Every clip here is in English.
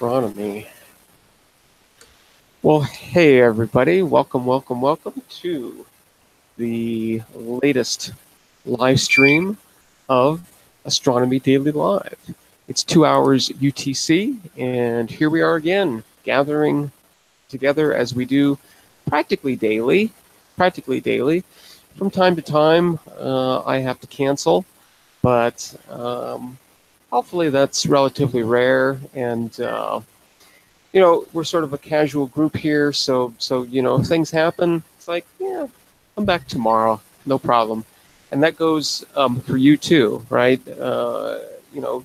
Astronomy. Well, hey everybody, welcome to the latest live stream of Astronomy Daily Live. It's 2 hours UTC, and here we are again, gathering together as we do practically daily. From time to time, I have to cancel, but hopefully that's relatively rare, and we're sort of a casual group here, so if things happen, it's like, yeah, come back tomorrow, no problem. And that goes for you too, right? You're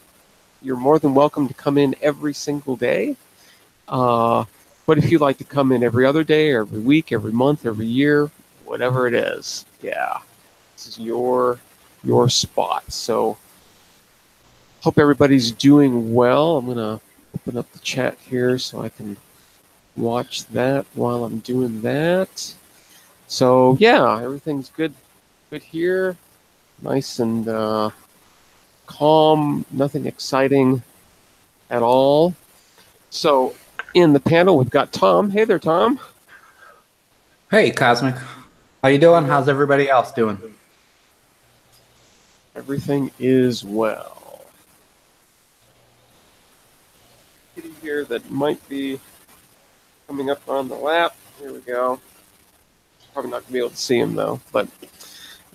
more than welcome to come in every single day. But if you'd like to come in every other day, or every week, every month, every year, whatever it is, yeah, this is your spot. So hope everybody's doing well. I'm gonna open up the chat here so I can watch that while I'm doing that. So yeah, everything's good here. Nice and calm, nothing exciting at all. So in the panel, we've got Tom. Hey there, Tom. Hey, Cosmic. How you doing? How's everybody else doing? Everything is well. Kitty here that might be coming up on the lap. Here we go. Probably not going to be able to see him, though. But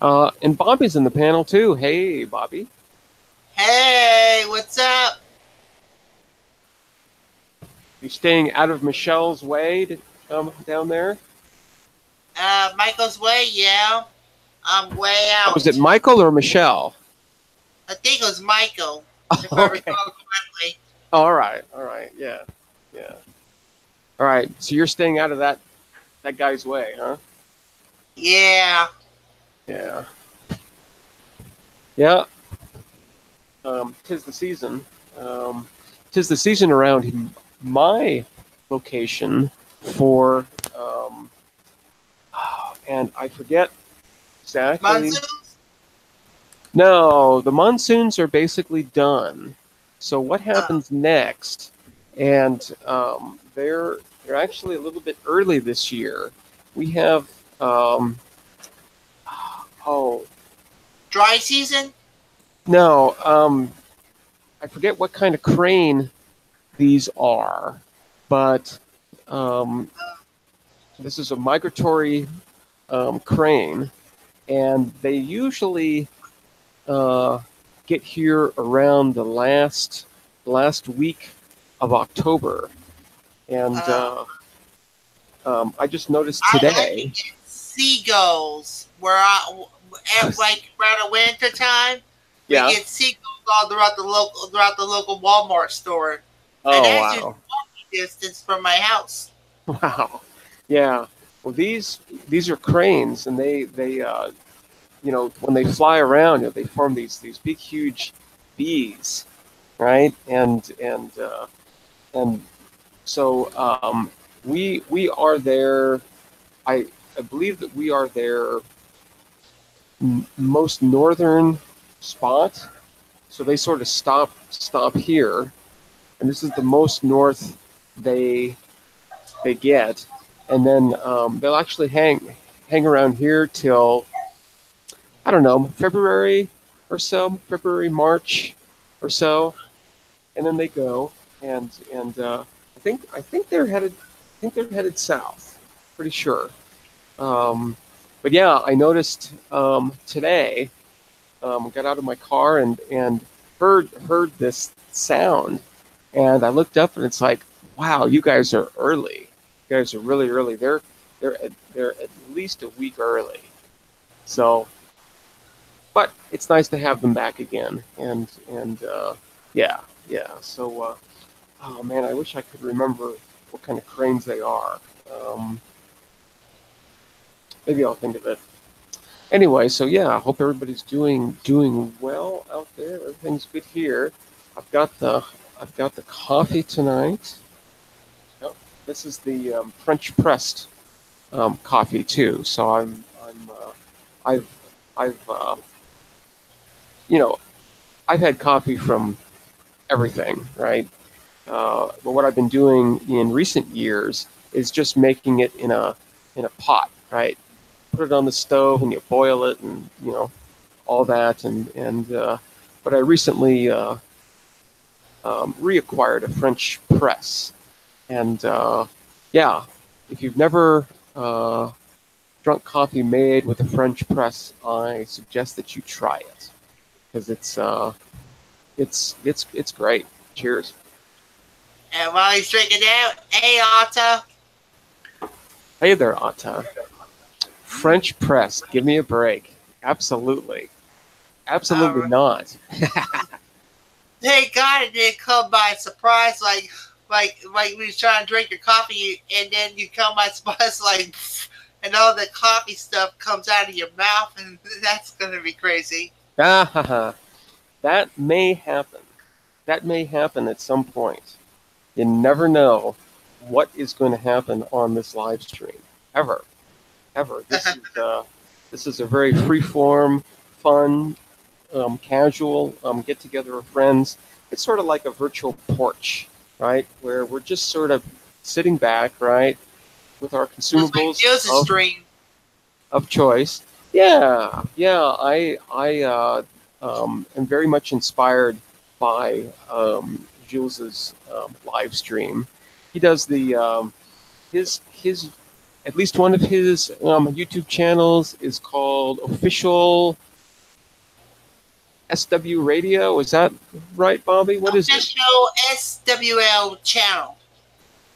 and Bobby's in the panel, too. Hey, Bobby. Hey, what's up? You staying out of Michelle's way down there? Michael's way, yeah. I'm way out. Was it Michael or Michelle? I think it was Michael, if Okay. I recall correctly. All right, yeah. All right, so you're staying out of that guy's way, huh? Yeah. Yeah. Tis the season. Tis the season around my location for, and I forget exactly. Monsoons? No, the monsoons are basically done. So what happens next? And they're actually a little bit early this year. We have Dry season? no, I forget what kind of crane these are, but this is a migratory crane, and they usually get here around the last week of October, and I just noticed today. I seagulls, like around the winter time. Yeah. We get seagulls all throughout the local Walmart store. Oh, and that's wow. just walking distance from my house. Wow. Yeah. Well, these are cranes, and they when they fly around, they form these big, huge bees, right? And so we are there. I believe that we are their most northern spot. So they sort of stop here, and this is the most north they get, and then they'll actually hang around here till, I don't know, February or so, March or so, and then they go, and I think they're headed south, pretty sure. But yeah, I noticed today. Got out of my car and heard this sound, and I looked up, and it's like, wow, you guys are early. You guys are really early. They're at least a week early. So, but it's nice to have them back again, and yeah. So, oh man, I wish I could remember what kind of cranes they are. Maybe I'll think of it. Anyway, so yeah, I hope everybody's doing well out there. Everything's good here. I've got the coffee tonight. Oh, this is the French pressed coffee too. So I've I've had coffee from everything, right? but what I've been doing in recent years is just making it in a pot, right? Put it on the stove and you boil it, and all that. But I recently reacquired a French press, and yeah, if you've never drunk coffee made with a French press, I suggest that you try it because it's great. Cheers. And while he's drinking out, hey Otto. Hey there, Atta. French press, give me a break. Absolutely. Absolutely not. Thank God it didn't come by surprise, like we was trying to drink your coffee, and then you come by surprise, like, and all the coffee stuff comes out of your mouth, and that's gonna be crazy. That may happen. That may happen at some point. You never know what is going to happen on this live stream. Ever. This is a very free-form, fun, casual get-together of friends. It's sort of like a virtual porch, right? Where we're just sort of sitting back, right, with our consumables of choice. Yeah. I am very much inspired by Jules's live stream. He does the his at least one of his YouTube channels is called Official SW Radio. Is that right, Bobby? What is it? Official SWL channel.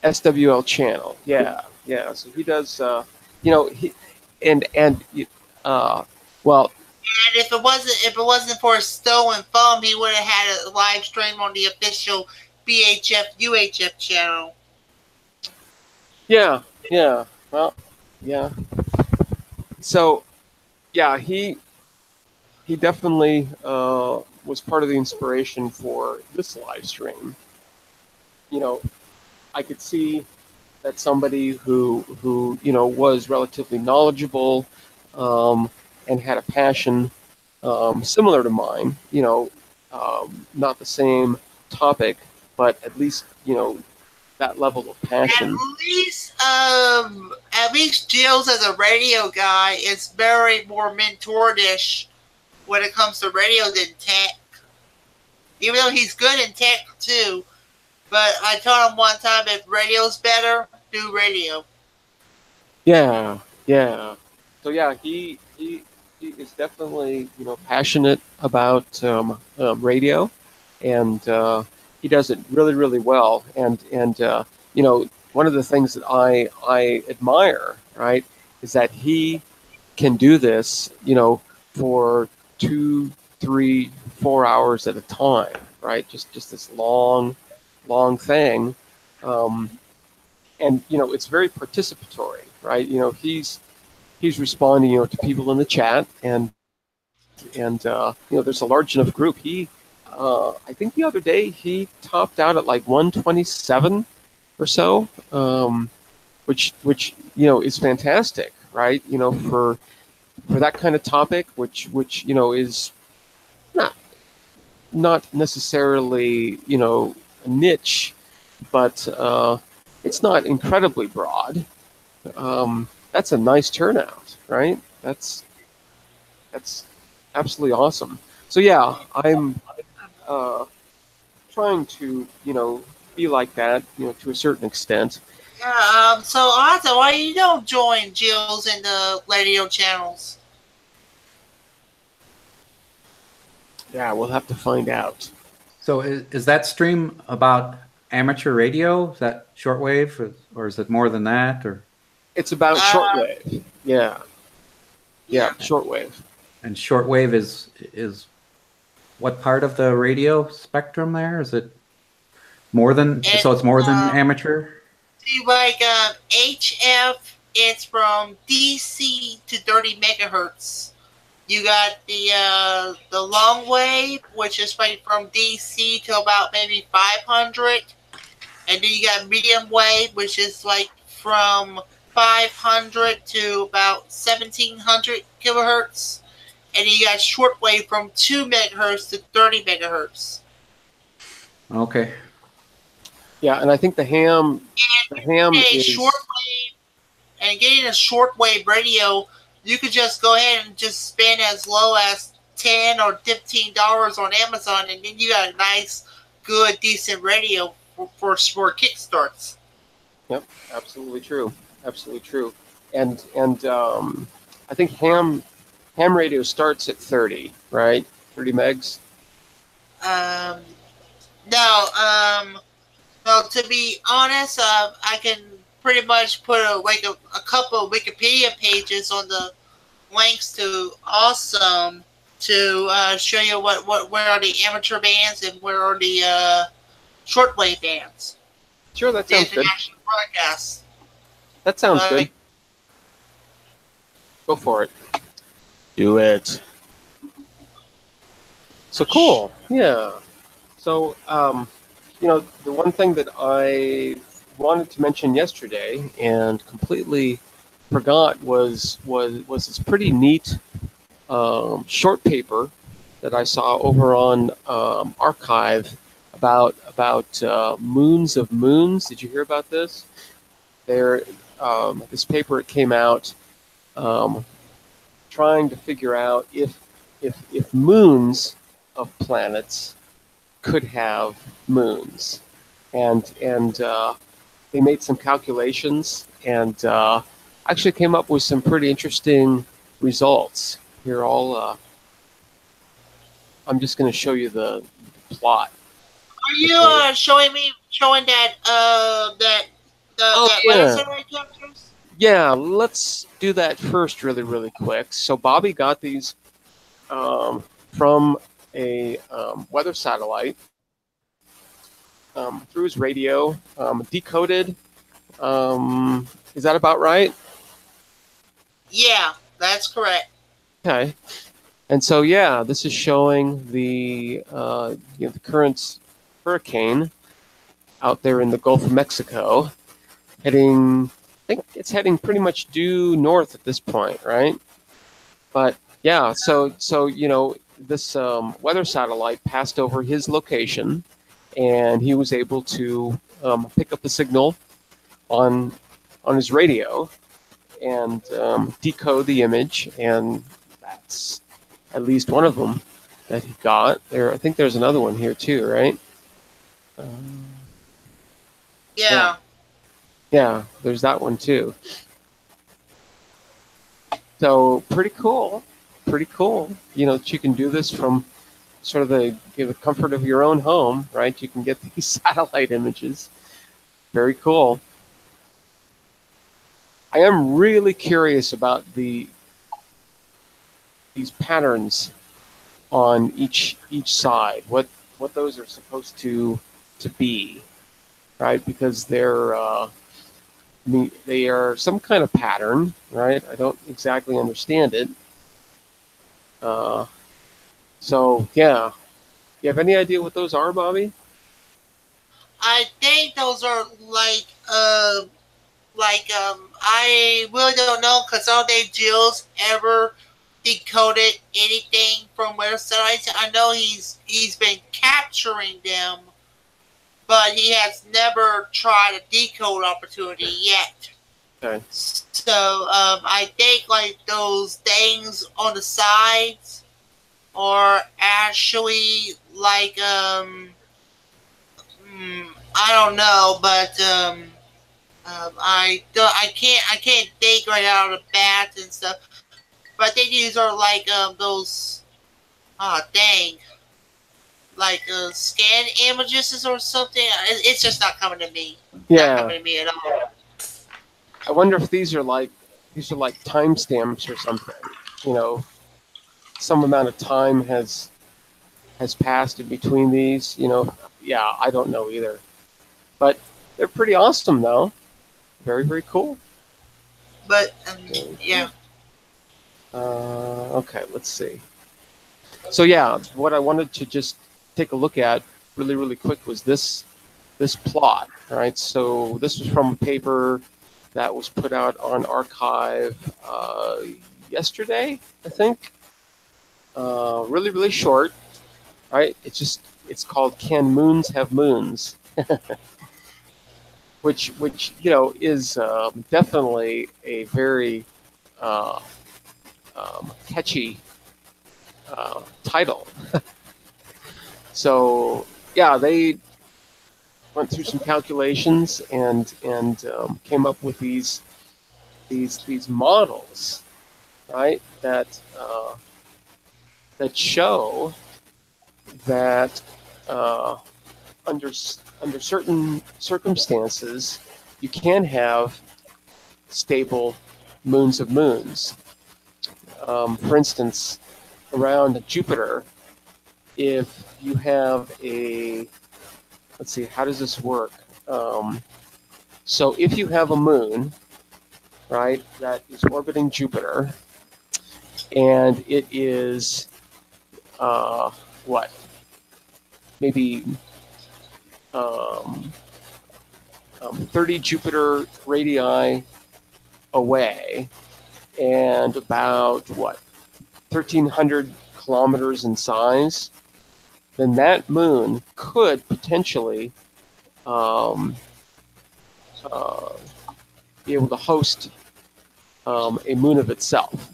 SWL channel. Yeah. So he does. Well. And if it wasn't for a stolen phone, he would have had a live stream on the official BHF UHF channel. Yeah. Well, yeah. So, yeah, he definitely was part of the inspiration for this live stream. I could see that somebody who was relatively knowledgeable and had a passion similar to mine. Not the same topic, but at least that level of passion. At least Jill's as a radio guy is very more mentor-ish when it comes to radio than tech. Even though he's good in tech too, but I told him one time, if radio's better, do radio. Yeah. So yeah, he is definitely passionate about radio, and he does it really, really well. And one of the things that I admire, right, is that he can do this, for 2, 3, 4 hours at a time, right? Just this long thing, and it's very participatory, right? He's responding, to people in the chat, and there's a large enough group. I think the other day he topped out at like 127 or so, which is fantastic, right? For that kind of topic, which is not necessarily a niche, but it's not incredibly broad. That's a nice turnout, right? That's absolutely awesome. So yeah, I'm trying to be like that, to a certain extent. Yeah. So Otto, why you don't join Jill's in the radio channels? Yeah, we'll have to find out. So is that stream about amateur radio? Is that shortwave, or is it more than that? Or it's about shortwave. Yeah, shortwave. And shortwave is what part of the radio spectrum there? Is it more than? So it's more than amateur? See, like HF, it's from DC to 30 megahertz. You got the long wave, which is like from DC to about maybe 500, and then you got medium wave, which is like from 500 to about 1700 kilohertz, and then you got short wave from 2 megahertz to 30 megahertz. Okay. Yeah, and I think the ham a is shortwave, and getting a shortwave radio, you could just go ahead and just spend as low as $10 or $15 on Amazon, and then you got a nice, good, decent radio for kickstarts. Yep, absolutely true. Absolutely true. And I think ham radio starts at 30, right? 30 megs. No, to be honest, I can pretty much put a couple of Wikipedia pages on the links to Awesome to show you where are the amateur bands and where are the shortwave bands. Sure, that sounds good. International broadcasts. That sounds good. Go for it. Do it. So cool. Yeah. So, the one thing that I wanted to mention yesterday and completely forgot was this pretty neat short paper that I saw over on Archive about moons of moons. Did you hear about this? This paper, it came out trying to figure out if moons of planets could have moons, and they made some calculations and actually came up with some pretty interesting results. Here, I'm just going to show you the plot. Are you showing that weather satellite captures? Yeah, let's do that first really quick. So Bobby got these from a weather satellite through his radio, decoded. Is that about right? Yeah, that's correct. Okay. And so, yeah, this is showing the the current hurricane out there in the Gulf of Mexico, heading. I think it's heading pretty much due north at this point, right? But yeah, so this weather satellite passed over his location, and he was able to pick up the signal on his radio and decode the image, and that's at least one of them that he got. I think there's another one here too, right? Yeah. Yeah, there's that one too. So pretty cool. Pretty cool. That you can do this from sort of the comfort of your own home, right? You can get these satellite images. Very cool. I am really curious about these patterns on each side. What those are supposed to be, right? Because they are some kind of pattern, right? I don't exactly understand it. So yeah, you have any idea what those are, Bobby? I think those are I really don't know because I don't think Jill's ever decoded anything from weather satellites. I know he's been capturing them, but he has never tried a decode opportunity yet. Okay. So I think those things on the sides are actually I don't know, but I can't think right out of the bat and stuff. But I think these are those scan images or something. It's just not coming to me. Yeah. Not coming to me at all. I wonder if these are like timestamps or something. Some amount of time has passed in between these. Yeah, I don't know either. But they're pretty awesome, though. Very, very cool. But yeah. Okay, let's see. So yeah, what I wanted to just take a look at really, really quick was this plot, right? So this was from a paper that was put out on Archive yesterday, I think. Really, really short, right? It's called "Can Moons Have Moons?" which you know is definitely a very catchy title. So yeah, they went through some calculations and came up with these models, right? That that show that under certain circumstances you can have stable moons of moons. For instance, around Jupiter, if you have a, let's see, how does this work? So if you have a moon, right, that is orbiting Jupiter, and it is, what, maybe 30 Jupiter radii away, and about, what, 1,300 kilometers in size, then that moon could potentially be able to host a moon of itself.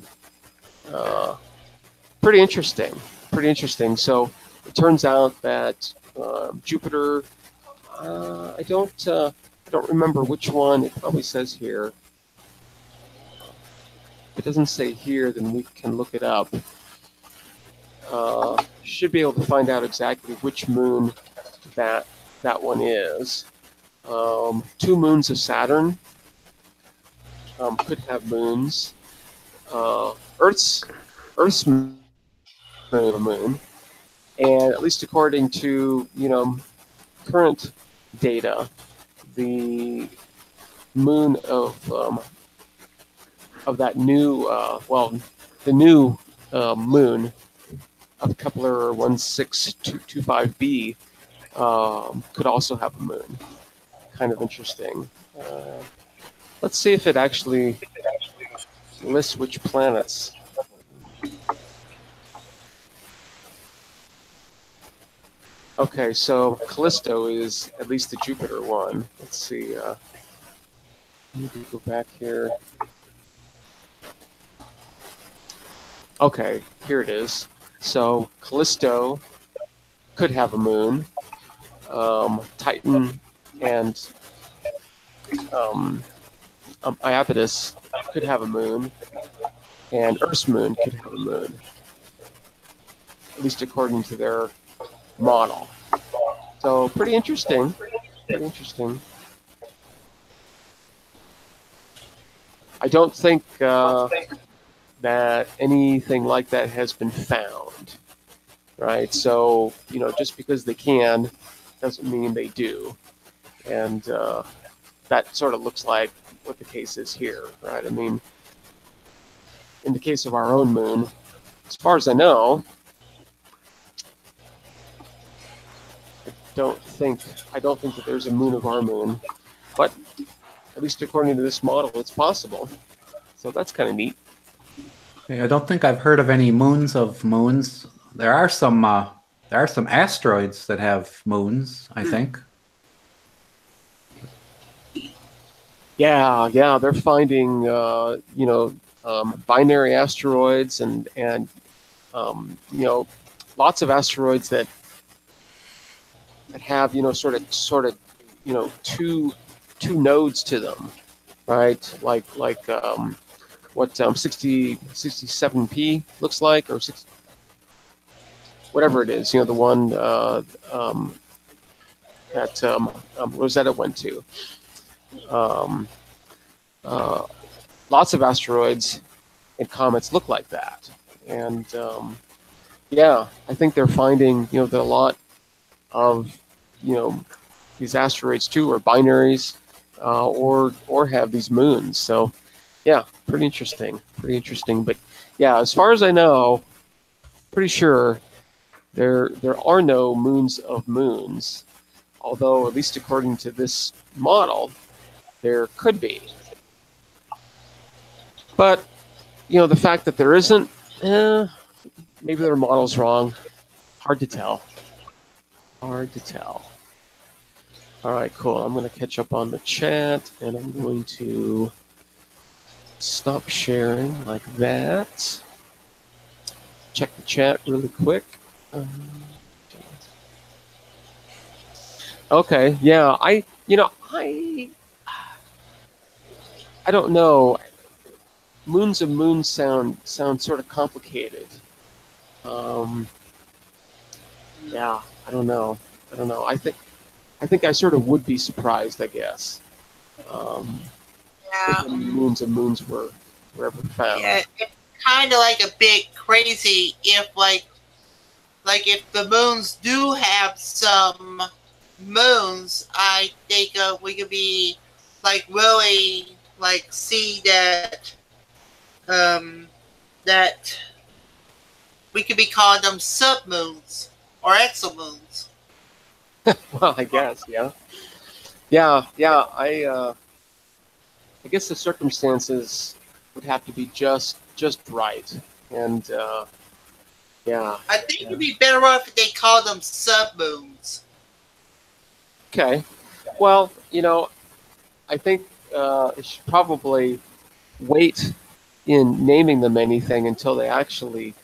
Pretty interesting. Pretty interesting. So it turns out that Jupiter, I don't remember which one. It probably says here. If it doesn't say here, then we can look it up. Should be able to find out exactly which moon that one is. 2 moons of Saturn could have moons. Earth's moon, and at least according to current data, the moon of that new the new moon of Kepler 16225b could also have a moon. Kind of interesting. Let's see if it actually lists which planets. Okay, so Callisto is at least the Jupiter one. Let's see. Let me go back here. Okay, here it is. So Callisto could have a moon. Titan and Iapetus could have a moon, and Earth's moon could have a moon, at least according to their model. So pretty interesting. Pretty interesting. I don't think that anything like that has been found, right? So just because they can doesn't mean they do, and that sort of looks like what the case is here, right? I mean, in the case of our own moon, as far as I know, I don't think that there's a moon of our moon, but at least according to this model, it's possible. So that's kind of neat. I don't think I've heard of any moons of moons. There are some asteroids that have moons, I think. Yeah, they're finding binary asteroids and lots of asteroids that have sort of two nodes to them, right? Like what 67P looks like, or 6, whatever it is. The one that Rosetta went to. Lots of asteroids and comets look like that, and yeah, I think they're finding that a lot of these asteroids too are binaries, or have these moons. So yeah, pretty interesting. But yeah, as far as I know, pretty sure there are no moons of moons, although at least according to this model, there could be. But the fact that there isn't, maybe their model's wrong. Hard to tell. All right, cool. I'm going to catch up on the chat, and I'm going to stop sharing like that. Check the chat really quick. Okay, yeah, I don't know. Moons of moons sound sort of complicated. Yeah, I don't know. I think I sort of would be surprised, I guess, if Yeah, any moons of moons were ever found. yeah. It's kind of like a bit crazy if if the moons do have some moons. I think we could be really see that that we could be calling them submoons or exomoons. Well, I guess, yeah. Yeah. I guess the circumstances would have to be just right, and yeah. I think it'd be better off if they called them submoons. Okay. Well, I think it should probably wait in naming them anything until they actually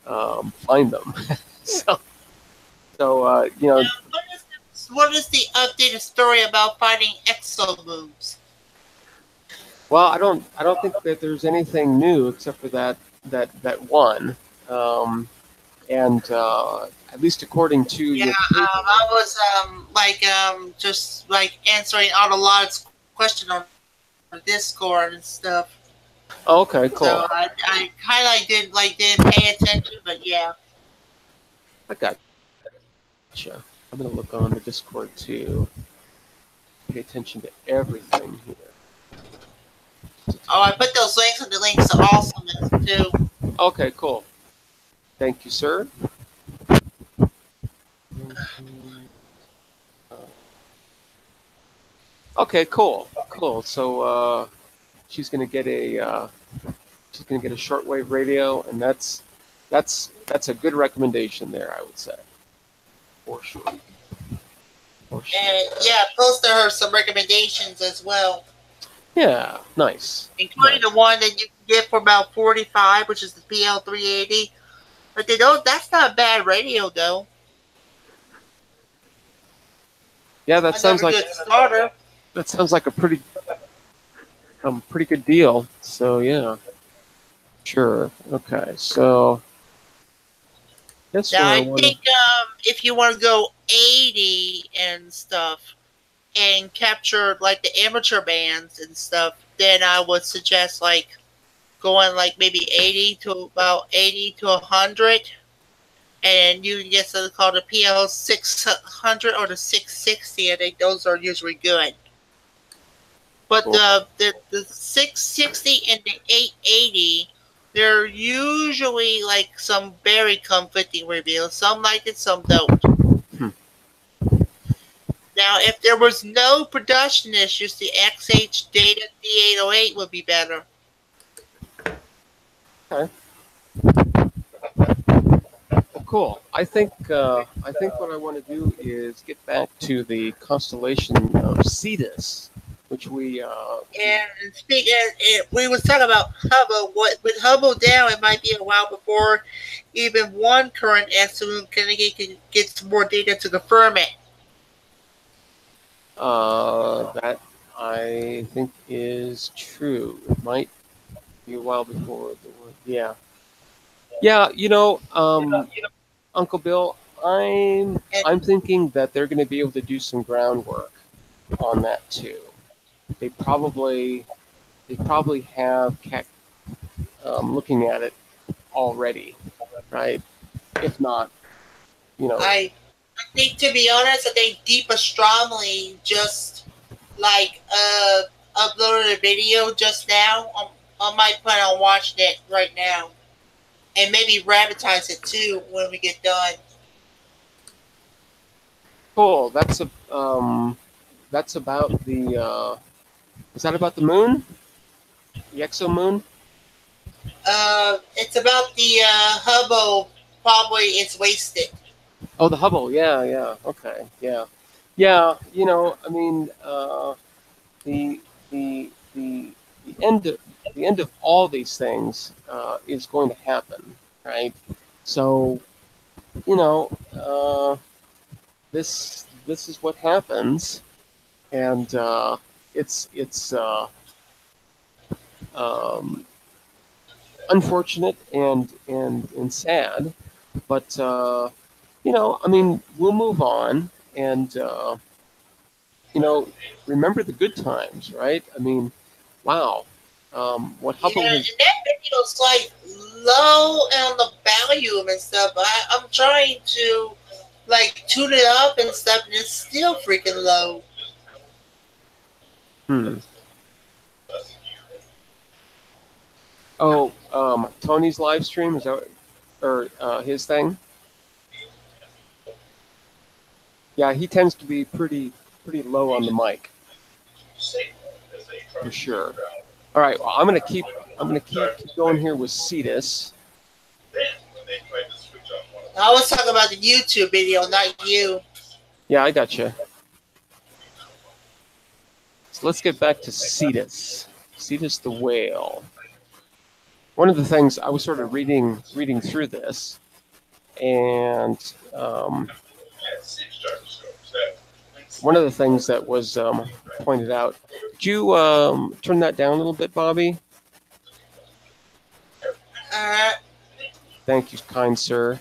find them. so, Now, what is the updated story about finding exomoons? well, I don't think that there's anything new except for that one, and at least according to Yeah, your paper. I was just answering Autolot's question on Discord and stuff. Okay, cool. So I kind of didn't pay attention, but yeah. I gotcha. I'm gonna look on the Discord too. Pay attention to everything here. Oh, I put those links in the links to awesomeness too. Okay, cool. Thank you, sir. Okay, cool. So she's gonna get a shortwave radio, and that's a good recommendation there, I would say, for sure. And yeah, post her some recommendations as well. Yeah, nice. Including the one that you can get for about $45, which is the PL380. But that's not a bad radio though. Yeah, that sounds like good starter. That sounds like a pretty good deal. So yeah, sure. Okay, so that's now where I think if you want to go 80 and stuff and capture the amateur bands and stuff, then I would suggest going maybe 80 to 100, and you can get something called the PL 600 or the 660. I think those are usually good. But cool. the 660 and the 880, they're usually some very conflicting reviews. Some like it, some don't. Now, if there was no production issues, the XH Data D808 would be better. Okay. Cool. I think what I want to do is get back to the constellation of Cetus, which we and we was talking about Hubble. With Hubble down, it might be a while before even one current exomoon can get some more data to confirm it. that I think is true. It might be a while before the word. Yeah. Uncle Bill, I'm thinking that they're going to be able to do some groundwork on that too. They probably have looking at it already, right? If not, I think, to be honest, I think Deep Astronomy just uploaded a video just now. I might plan on watching it right now, and maybe advertise it too when we get done. Cool. That's about the. Is that about the moon? The exomoon? It's about the Hubble. Probably it's wasted. Oh, the Hubble. Yeah. Okay. Yeah. Yeah, I mean, the the the the end of all these things is going to happen, right? So, you know, this is what happens, and it's um, unfortunate and sad, but I mean, we'll move on, and you know, remember the good times, right? I mean, wow, what Yeah, Hubble has. and that video's like low on the volume and stuff. I'm trying to like tune it up and stuff, and it's still freaking low. Hmm. Oh, Tony's live stream, is that or his thing? Yeah, he tends to be pretty low on the mic for sure. All right, well, I'm gonna keep going here with Cetus. I was talking about the YouTube video, not you. Yeah, I got you. So let's get back to Cetus. Cetus the whale. One of the things I was sort of reading through this, and one of the things that was pointed out. Could you turn that down a little bit, Bobby? Thank you, kind sir.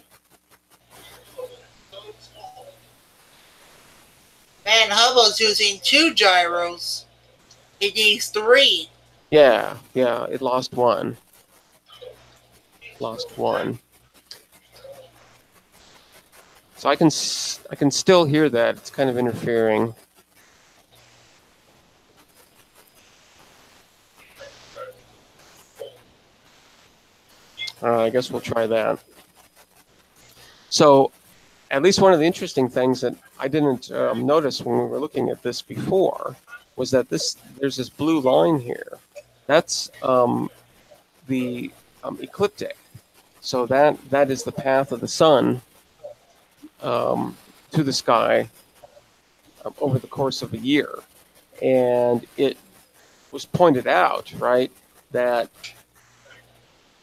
Man, Hubble's using 2 gyros. It needs 3. Yeah, it lost one. So I can still hear that. It's kind of interfering. I guess we'll try that. So, at least one of the interesting things that I didn't notice when we were looking at this before was that there's this blue line here. That's the ecliptic. So that is the path of the sun to the sky over the course of a year. And it was pointed out, right, that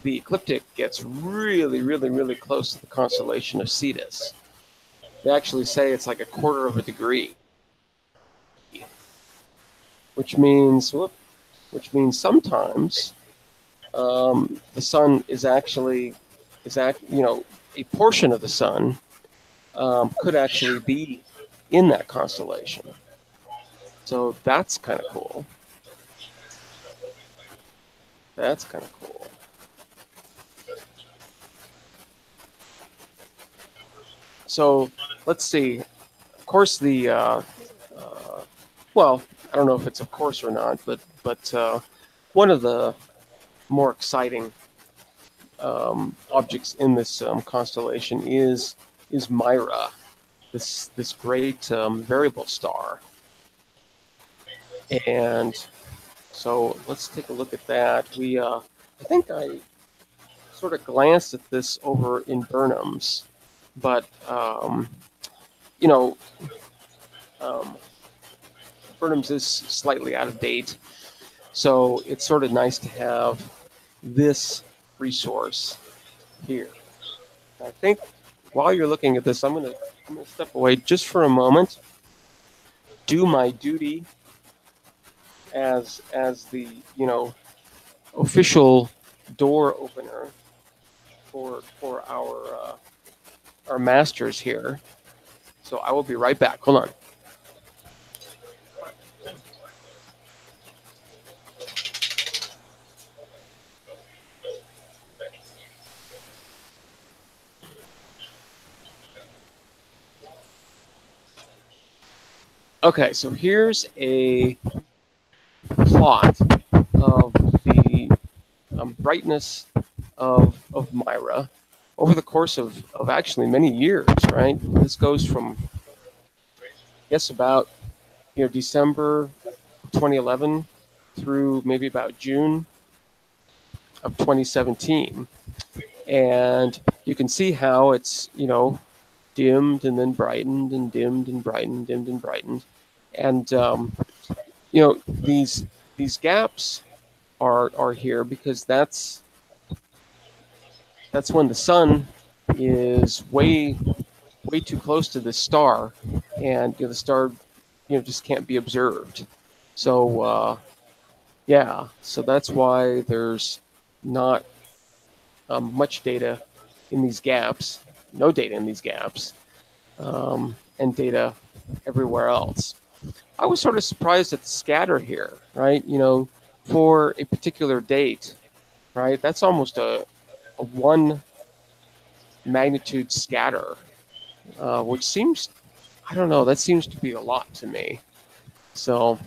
the ecliptic gets really, really, really close to the constellation of Cetus. They actually say it's like a quarter of a degree, which means sometimes the sun is actually a portion of the sun could actually be in that constellation. So that's kind of cool. So let's see. Of course, well, I don't know if it's of course or not, but one of the more exciting objects in this constellation is Mira, this great variable star. And so let's take a look at that. I think I sort of glanced at this over in Burnham's, but Burnham's is slightly out of date, so it's sort of nice to have this resource here. I think while you're looking at this, I'm gonna step away just for a moment, do my duty as the official door opener for our masters here. So I will be right back. Hold on. Okay, so here's a plot of the brightness of Mira over the course of actually many years, right? This goes from, yes, about December 2011 through maybe about June of 2017. And you can see how it's, dimmed and then brightened and dimmed and brightened, dimmed and brightened. And you know, these gaps are here because that's when the sun is way too close to the star, and the star just can't be observed. So yeah, so that's why there's not much data in these gaps, no data in these gaps, and data everywhere else. I was sort of surprised at the scatter here, right? For a particular date, right? That's almost a 1 magnitude scatter, which seems, I don't know, that seems to be a lot to me. So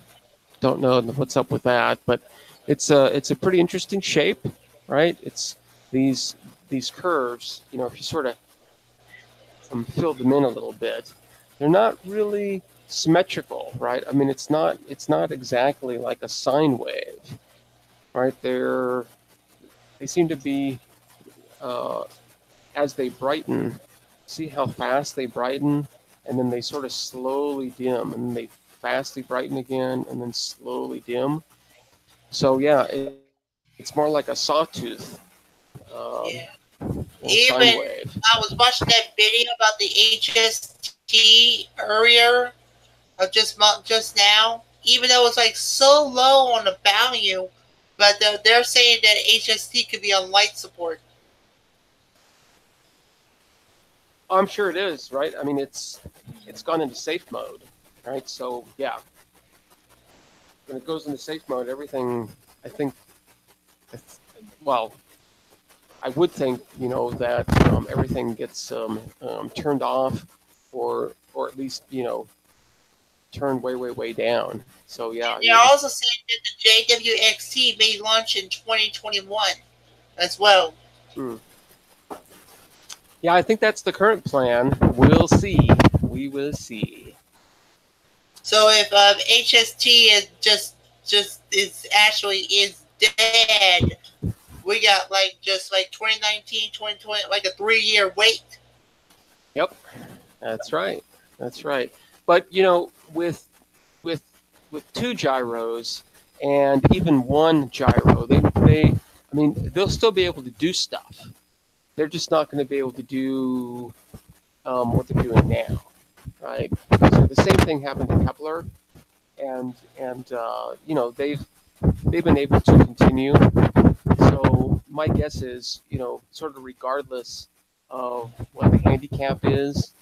don't know what's up with that, but it's a pretty interesting shape, right? It's these curves, if you sort of fill them in a little bit, they're not really symmetrical, right? I mean, it's not exactly like a sine wave, right? They seem to be as they brighten. See how fast they brighten, and then they sort of slowly dim, and then they fastly brighten again, and then slowly dim. So yeah, it's more like a sawtooth. Yeah. Sine Even wave. I was watching that video about the HST earlier, just now. Even though it's like so low on the value, but they're saying that HST could be on light support. I'm sure it is, right? I mean, it's gone into safe mode, right? So yeah, when it goes into safe mode, everything, I think, well, I would think, that everything gets turned off, or at least turned way down. So yeah. They're also saying that the JWXT may launch in 2021 as well. Hmm. Yeah, I think that's the current plan. We'll see. We will see. So if HST is just is dead, we got just 2019, 2020, like a 3-year wait. Yep, that's right. That's right. But with 2 gyros and even 1 gyro, they'll still be able to do stuff. They're just not going to be able to do what they're doing now, right? So the same thing happened to Kepler, and they've been able to continue. So my guess is, sort of regardless of what the handicap is,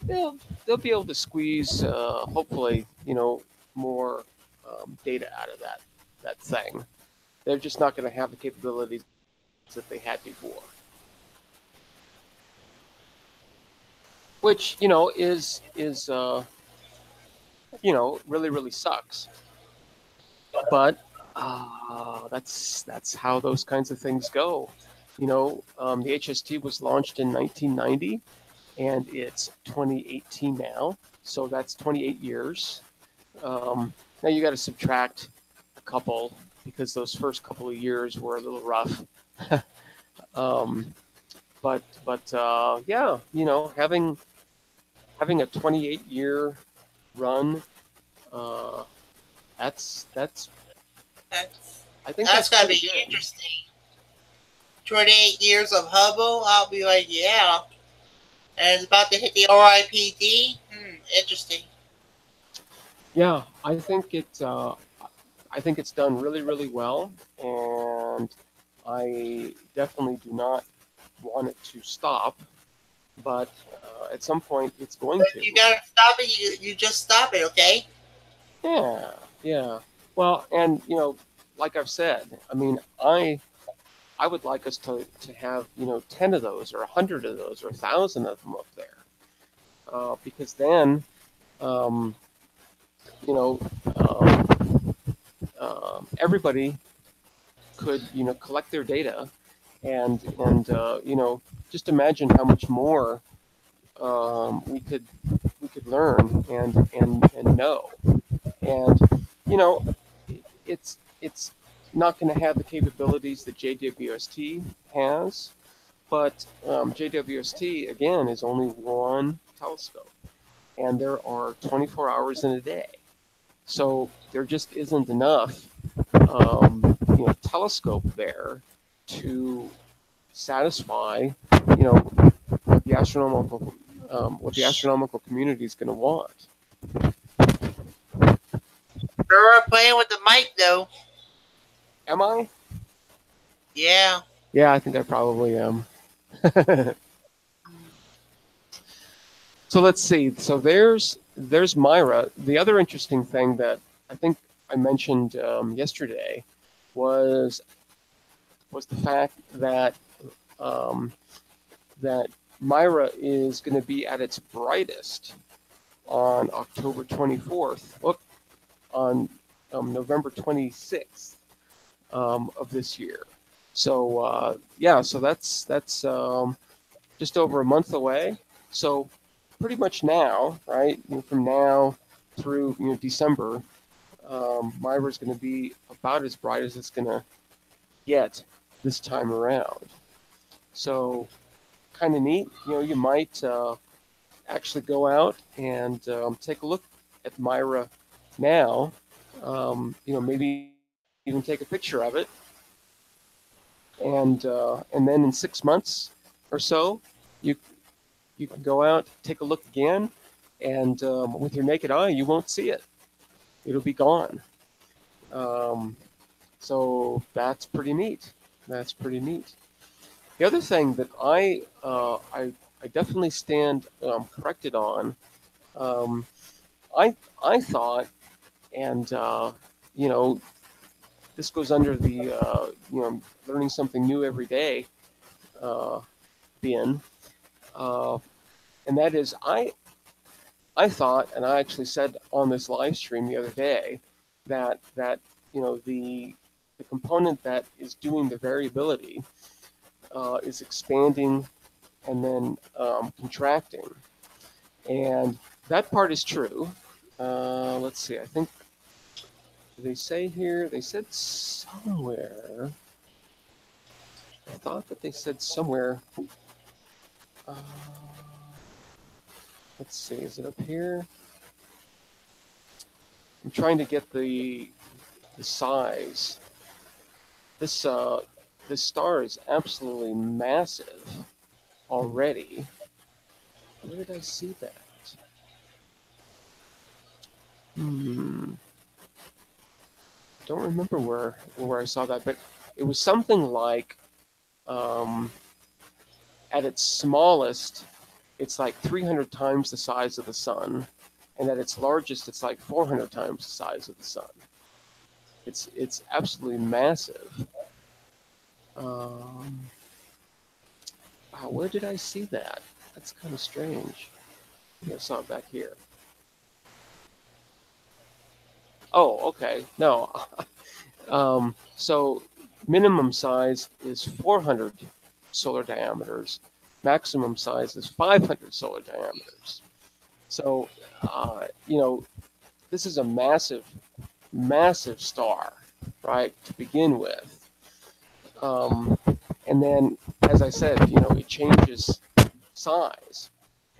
they'll be able to squeeze hopefully more data out of that thing. They're just not going to have the capabilities that they had before, which is really sucks. But that's how those kinds of things go. The HST was launched in 1990, and it's 2018 now, so that's 28 years. Now you got to subtract a couple, because those first couple of years were a little rough. But yeah, having a 28-year run, that's I think that's gotta be good. Interesting. 28 years of Hubble, I'll be like, yeah. And it's about to hit the RIPD. Interesting. Yeah, I think it's done really well, and I definitely do not want it to stop. But at some point, it's going to. You gotta stop it. You just stop it, okay? Yeah. Well, and like I've said, I mean, I would like us to have 10 of those, or 100 of those, or 1,000 of them up there, because then everybody could collect their data, and just imagine how much more we could learn and know. And it's not going to have the capabilities that JWST has, But JWST, again, is only one telescope, and there are 24 hours in a day. So there just isn't enough telescope there to satisfy what the astronomical community is going to want. You're playing with the mic, though. Am I? Yeah. Yeah, I think I probably am. So let's see. So there's Mira. The other interesting thing that I think I mentioned yesterday was the fact that that Mira is going to be at its brightest on October 24th. Look, on November 26th of this year. So yeah, so that's just over a month away. So pretty much now, right? From now through December, Mira is going to be about as bright as it's going to get this time around. So kind of neat. You might actually go out and take a look at Mira now. Maybe even take a picture of it, and then in 6 months or so, you can go out, take a look again, and with your naked eye, you won't see it. It'll be gone. So that's pretty neat. That's pretty neat. The other thing that I definitely stand corrected on, I thought, and this goes under the learning something new every day bin, and that is I thought, and I actually said on this live stream the other day that the component that is doing the variability is expanding and then contracting, and that part is true. Let's see. I think they say here. They said somewhere. I thought that they said somewhere. Let's see. Is it up here? I'm trying to get the size. This star is absolutely massive already. Where did I see that? Don't remember where I saw that, but it was something like at its smallest, it's like 300 times the size of the sun, and at its largest, it's like 400 times the size of the sun. It's absolutely massive. Wow, where did I see that? That's kind of strange. I saw it back here. Oh, okay. No. So minimum size is 400 solar diameters. Maximum size is 500 solar diameters. So, this is a massive, massive star, right, to begin with. And then, as I said, it changes size,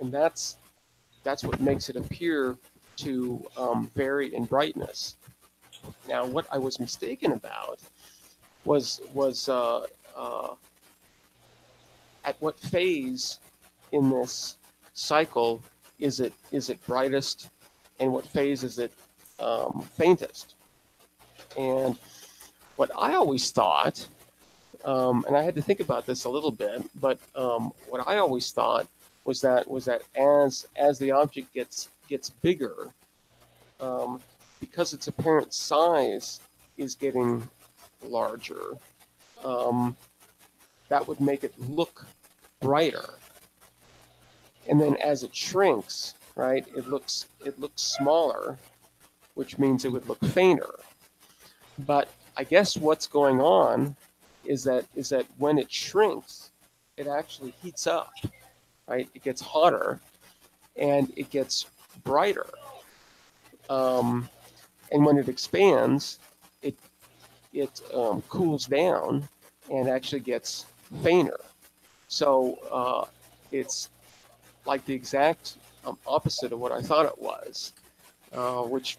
and that's what makes it appear to vary in brightness. Now, what I was mistaken about was at what phase in this cycle is it brightest, and what phase is it faintest? And what I always thought, and I had to think about this a little bit, but what I always thought was that as the object gets bigger, because its apparent size is getting larger, that would make it look brighter. And then as it shrinks, right, it looks smaller, which means it would look fainter. But I guess what's going on is that when it shrinks, it actually heats up, right? It gets hotter and it gets brighter. And when it expands, it cools down and actually gets fainter. So it's like the exact opposite of what I thought it was, which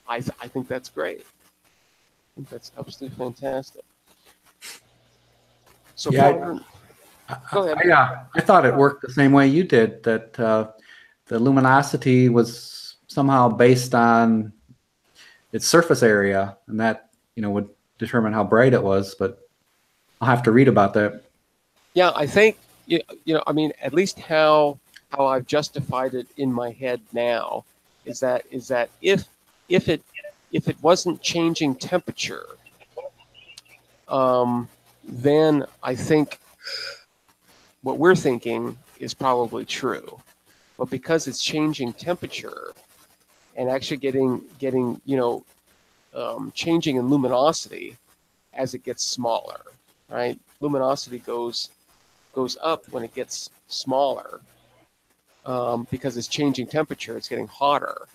I think that's great. I think that's absolutely fantastic. So Yeah, go ahead. I thought it worked the same way you did, that the luminosity was somehow based on its surface area, and that, would determine how bright it was, but I'll have to read about that. Yeah, I think I mean, at least how I've justified it in my head now is that if it wasn't changing temperature, then I think what we're thinking is probably true. But because it's changing temperature and actually getting changing in luminosity as it gets smaller, right? Luminosity goes up when it gets smaller, because it's changing temperature. It's getting hotter.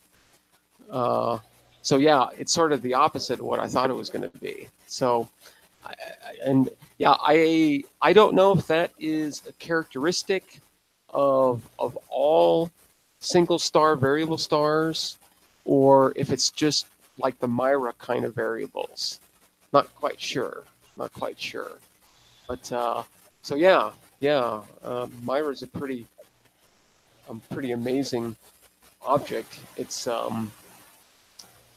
So yeah, it's sort of the opposite of what I thought it was going to be. So, I don't know if that is a characteristic of all single star variable stars, or if it's just like the Mira kind of variables. Not quite sure. But so yeah, Mira is a pretty amazing object. It's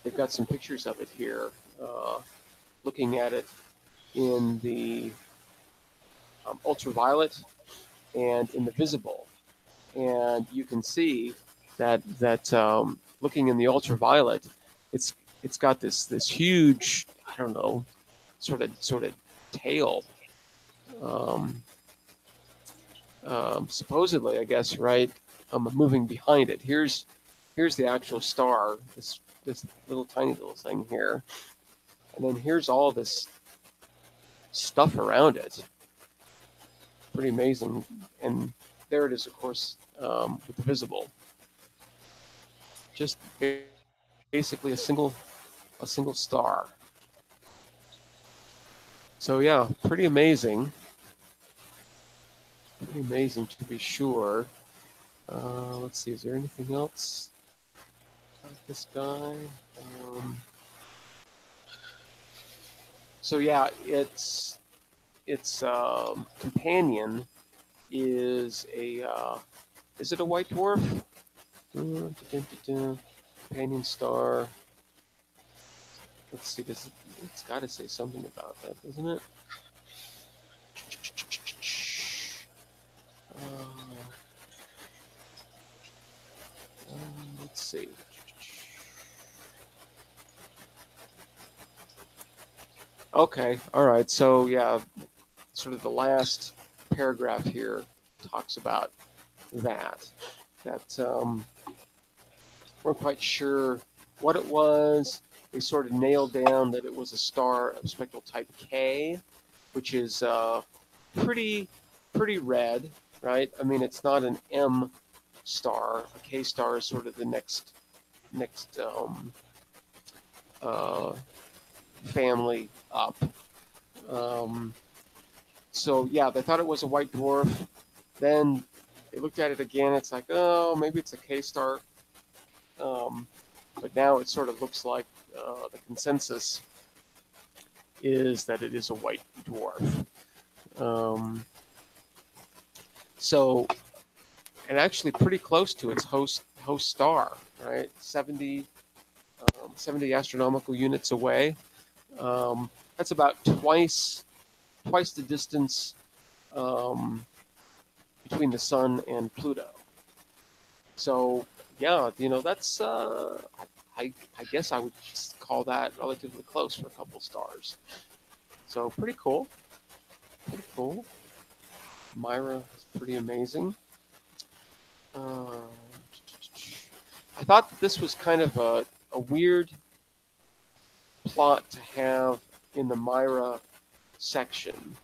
they've got some pictures of it here. Looking at it in the ultraviolet and in the visible, and you can see that looking in the ultraviolet, it's got this huge, I don't know, sort of tail. Supposedly, I guess, right? Moving behind it. Here's the actual star. This little tiny little thing here, and then here's all this stuff around it. Pretty amazing. And there it is, of course, with the visible. Just basically a single star. So yeah, pretty amazing. Pretty amazing to be sure. Let's see, is there anything else about this guy? So yeah, its companion is is it a white dwarf? Companion star. Let's see, it's got to say something about that, doesn't it? Let's see. Okay, all right. So yeah, sort of the last paragraph here talks about that. We're quite sure what it was. They sort of nailed down that it was a star of spectral type K, which is pretty red, right? I mean, it's not an M star. A K star is sort of the next family up. So yeah, they thought it was a white dwarf. Then they looked at it again. It's like, oh, maybe it's a K star. But now it sort of looks like the consensus is that it is a white dwarf. So, and actually pretty close to its host star, right? 70 astronomical units away. That's about twice the distance between the Sun and Pluto. So yeah, that's I guess I would call that relatively close for a couple stars. So pretty cool. Mira is pretty amazing. I thought that this was kind of a weird plot to have in the Mira section.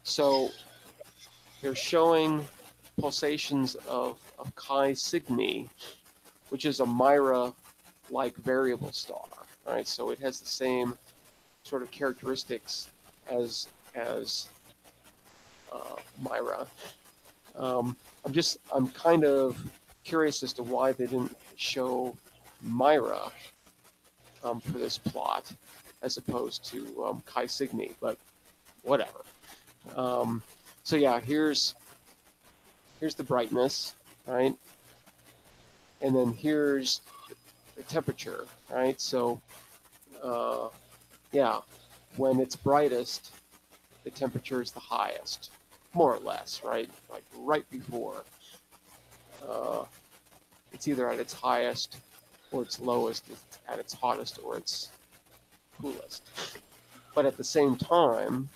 So they're showing pulsations of Chi Cygni, which is a Mira-like variable star, right? So it has the same sort of characteristics as Mira. I'm kind of curious as to why they didn't show Mira for this plot as opposed to Chi Cygni, but whatever. So yeah, here's the brightness, right? And then here's the temperature, right? So yeah, when it's brightest, the temperature is the highest, more or less, right? Like right before. It's either at its highest or its lowest, it's at its hottest or its coolest. But at the same time,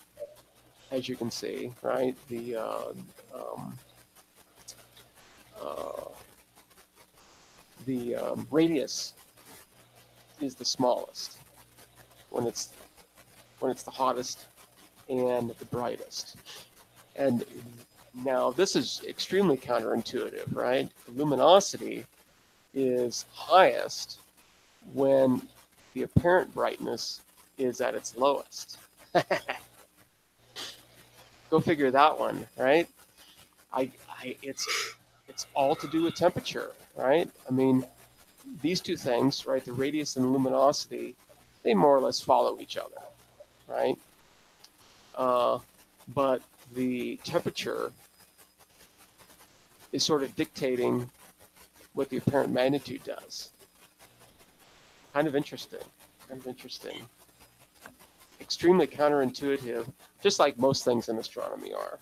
as you can see, right, the radius is the smallest when it's the hottest and the brightest. And now this is extremely counterintuitive, right? The luminosity is highest when the apparent brightness is at its lowest. Go figure that one, right? It's all to do with temperature, right? I mean, these two things, right, the radius and the luminosity, they more or less follow each other, right? But the temperature is sort of dictating what the apparent magnitude does. Kind of interesting. Extremely counterintuitive, just like most things in astronomy are.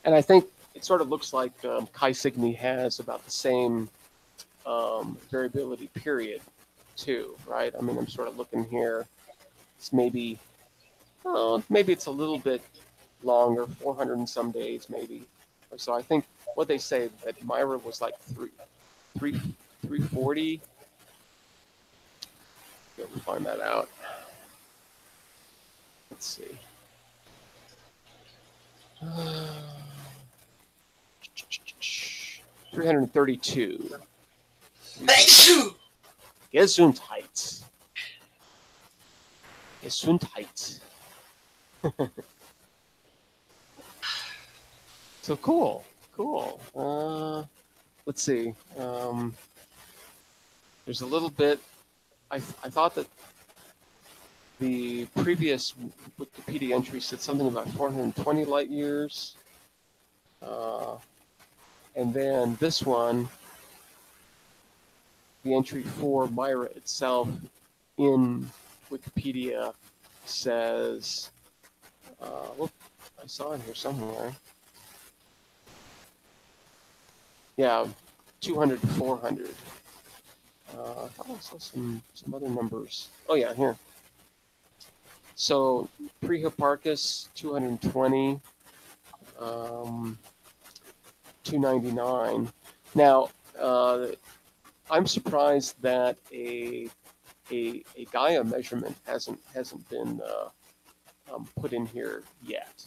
And I think it sort of looks like Chi Cygni has about the same variability period too, right? I mean, I'm sort of looking here. It's maybe it's a little bit longer, 400 and some days maybe. So I think what they say that Mira was like 340. Let me find that out. Let's see. 332. Gesundheit. So cool. Let's see. There's a little bit. I thought that the previous Wikipedia entry said something about 420 light years. And then this one, the entry for Mira itself in Wikipedia says, whoop, I saw it here somewhere. Yeah, 200 to 400. I thought I saw some other numbers. Oh yeah, here. So pre-Hipparchus 220, 299. Now I'm surprised that a Gaia measurement hasn't been put in here yet,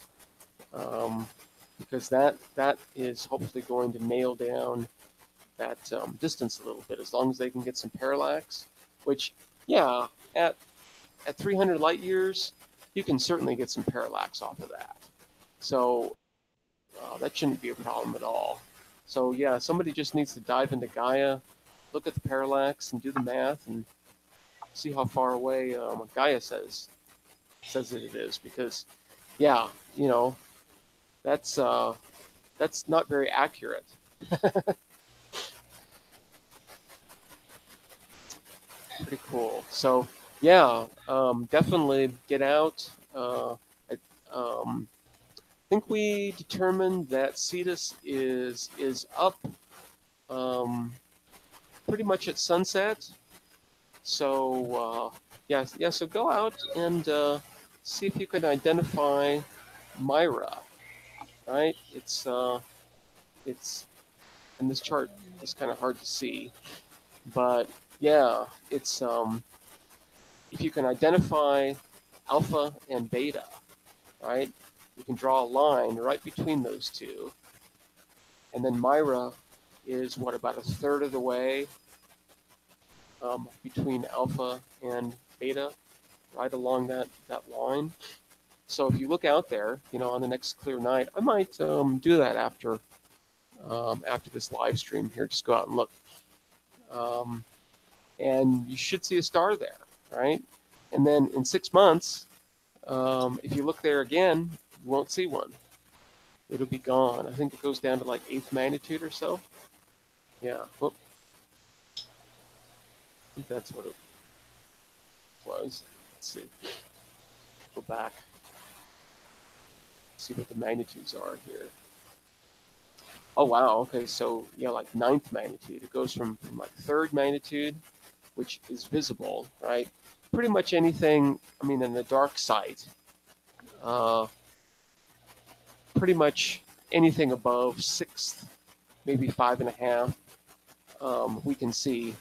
because that is hopefully going to nail down that distance a little bit, as long as they can get some parallax, which, yeah, at 300 light years, you can certainly get some parallax off of that. So that shouldn't be a problem at all. So yeah, somebody just needs to dive into Gaia, look at the parallax, and do the math, and see how far away Gaia says that it is. Because, yeah, you know, that's not very accurate. Pretty cool. So yeah, definitely get out. I think we determined that Cetus is up pretty much at sunset. So yeah. So go out and see if you can identify Mira. Right? It's and this chart is kind of hard to see, but yeah, it's if you can identify alpha and beta, right? You can draw a line right between those two, and then Mira is what, about a third of the way between alpha and beta, right along that line. So if you look out there, on the next clear night, I might do that after this live stream here. Just go out and look, and you should see a star there, right? And then in 6 months, if you look there again, you won't see one. It'll be gone. I think it goes down to like 8th magnitude or so. Yeah. Whoop. I think that's what it was. Let's see. Go back. See what the magnitudes are here. Oh wow. Okay. So yeah, like 9th magnitude. It goes from like 3rd magnitude, which is visible, right? Pretty much anything. I mean, in the dark site. Pretty much anything above 6th, maybe 5.5, we can see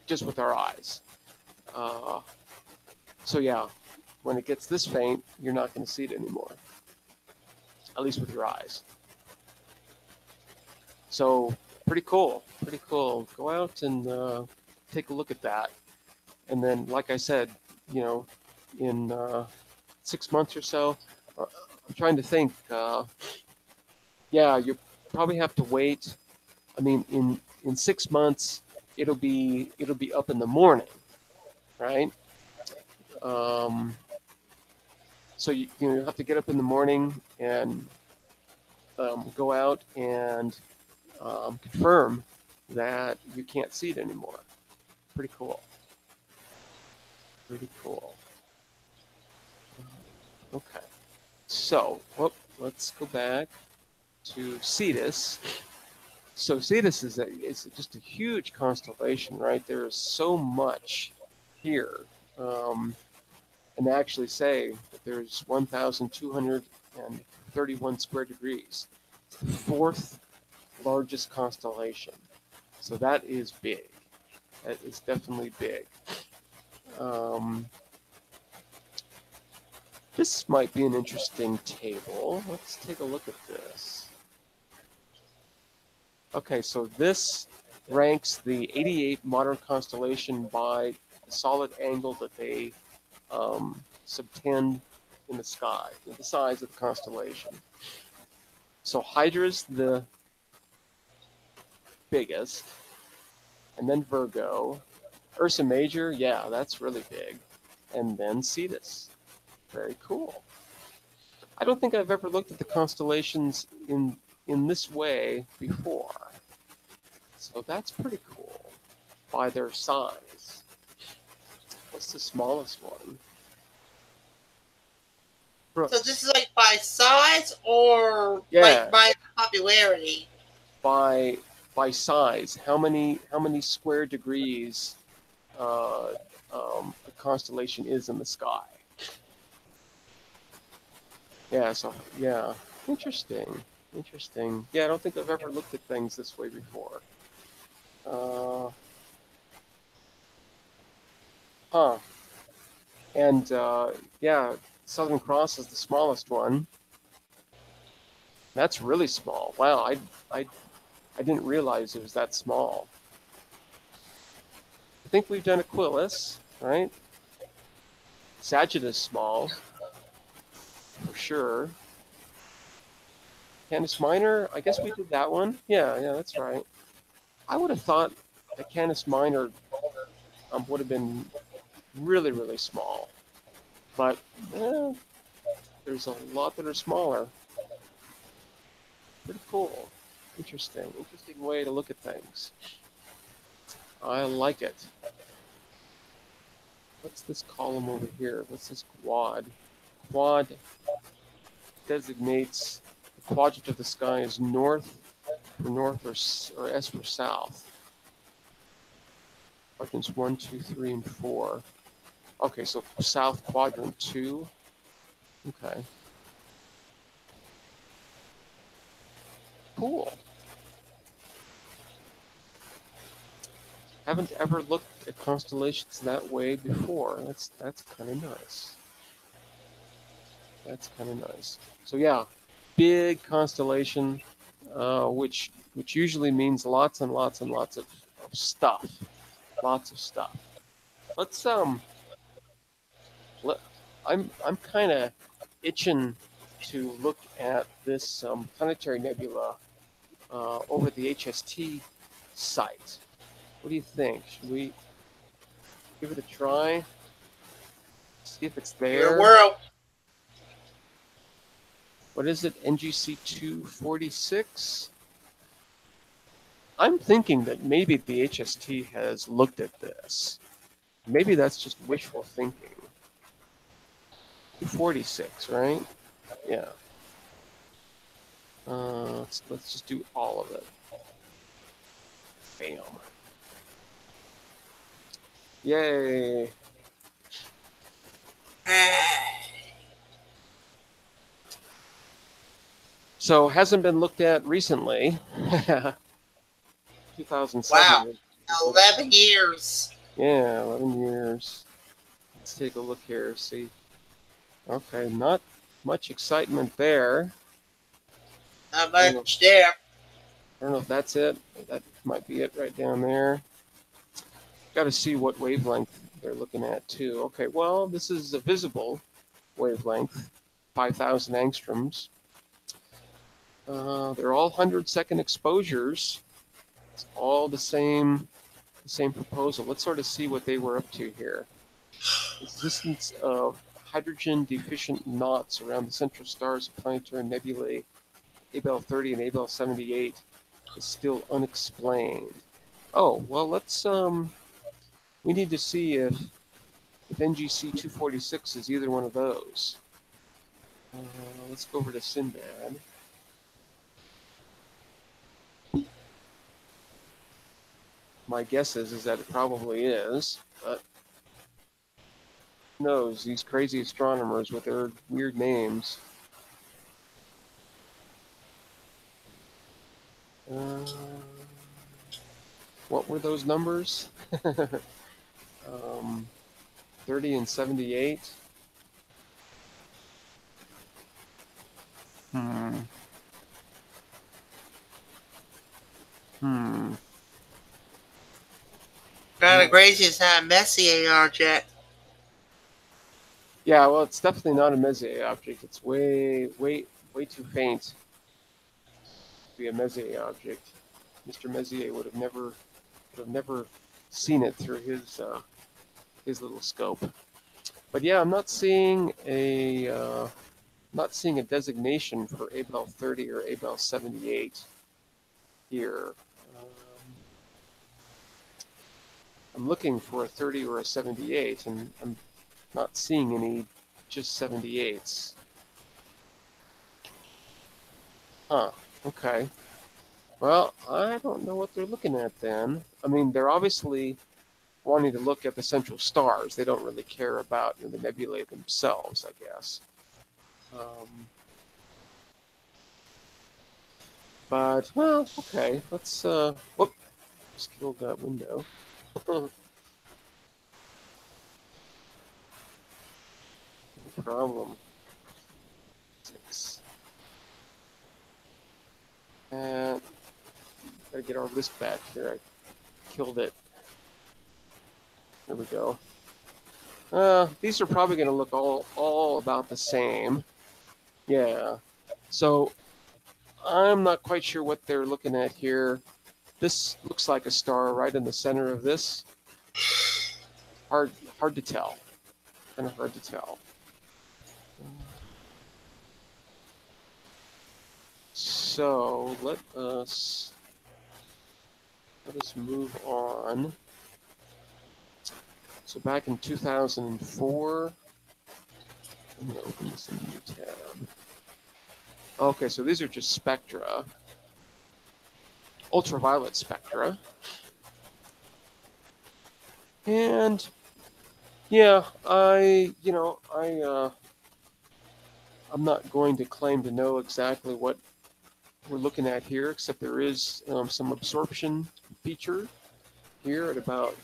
just with our eyes. So yeah, when it gets this faint, you're not going to see it anymore, at least with your eyes. So pretty cool, pretty cool. Go out and take a look at that. And then, like I said, in 6 months or so, I'm trying to think. Yeah, you probably have to wait. I mean, in 6 months, it'll be up in the morning, right? So you have to get up in the morning and go out and confirm that you can't see it anymore. Pretty cool. Pretty cool. Okay. So, let's go back to Cetus. So Cetus is just a huge constellation, right? There is so much here. And they actually say that there's 1,231 square degrees. It's the 4th largest constellation. So that is big. That is definitely big. This might be an interesting table. Let's take a look at this. Okay, so this ranks the 88 modern constellation by the solid angle that they subtend in the sky, the size of the constellation. So Hydra's the biggest, and then Virgo. Ursa Major, yeah, that's really big. And then Cetus. Very cool. I don't think I've ever looked at the constellations in this way before. So that's pretty cool by their size. What's the smallest one? Brooks. So this is like by size or Yeah. like by popularity? By size. How many square degrees a constellation is in the sky? Yeah, so, yeah, interesting. Yeah, I don't think I've ever looked at things this way before. And, yeah, Southern Cross is the smallest one. That's really small. Wow, I didn't realize it was that small. I think we've done Aquilus, right? Sagittus small. For sure. Canis Minor, I guess we did that one. Yeah, that's right. I would have thought that Canis Minor would have been really, really small. But there's a lot that are smaller. Pretty cool. Interesting way to look at things. I like it. What's this column over here? What's this quad? Quad designates the quadrant of the sky as north for north or S for south. Quadrants 1, 2, 3, and 4. Okay, so south quadrant 2. Okay. Cool. Haven't ever looked at constellations that way before. That's kind of nice. That's kind of nice. So yeah, big constellation, which usually means lots and lots and lots of stuff. Lots of stuff. Let's I'm kind of itching to look at this planetary nebula over the HST site. What do you think? Should we give it a try? See if it's there. Your world. What is it? NGC 246? I'm thinking that maybe the HST has looked at this. Maybe that's just wishful thinking. 246, right? Yeah. Let's just do all of it. Bam. Yay. So hasn't been looked at recently. 2007. Wow. 11 years. Yeah, 11 years. Let's take a look here. See. Okay, not much excitement there. Not much there. I don't know if that's it. That might be it right down there. Got to see what wavelength they're looking at too. Okay, well, this is a visible wavelength, 5,000 angstroms. They're all 100-second exposures. It's all the same proposal. Let's sort of see what they were up to here. Existence of hydrogen-deficient knots around the central stars of planetary nebulae Abell 30 and Abell 78 is still unexplained. Oh, well, let's we need to see if NGC 246 is either one of those. Let's go over to Sinbad. My guess is that it probably is, but who knows, these crazy astronomers with their weird names. What were those numbers? 30 and 78. Kind of crazy it's not a Messier object. Yeah, well, it's definitely not a Messier object. It's way too faint to be a Messier object. Mr. Messier would have never seen it through his little scope. But yeah, I'm not seeing a designation for Abell 30 or Abell 78 here. I'm looking for a 30 or a 78, and I'm not seeing any just 78s. Huh, okay. Well, I don't know what they're looking at then. I mean, they're obviously wanting to look at the central stars. They don't really care about the nebulae themselves, I guess. But, well, okay. Let's, whoop, just killed that window. No problem. And gotta get our list back here. I killed it. There we go. These are probably going to look all about the same. Yeah. So I'm not quite sure what they're looking at here. This looks like a star right in the center of this. Hard to tell. Kind of hard to tell. So let us move on. So back in 2004, I'm going to open this in a new tab. Okay, so these are just spectra, ultraviolet spectra. And yeah, I'm not going to claim to know exactly what we're looking at here, except there is some absorption feature here at about.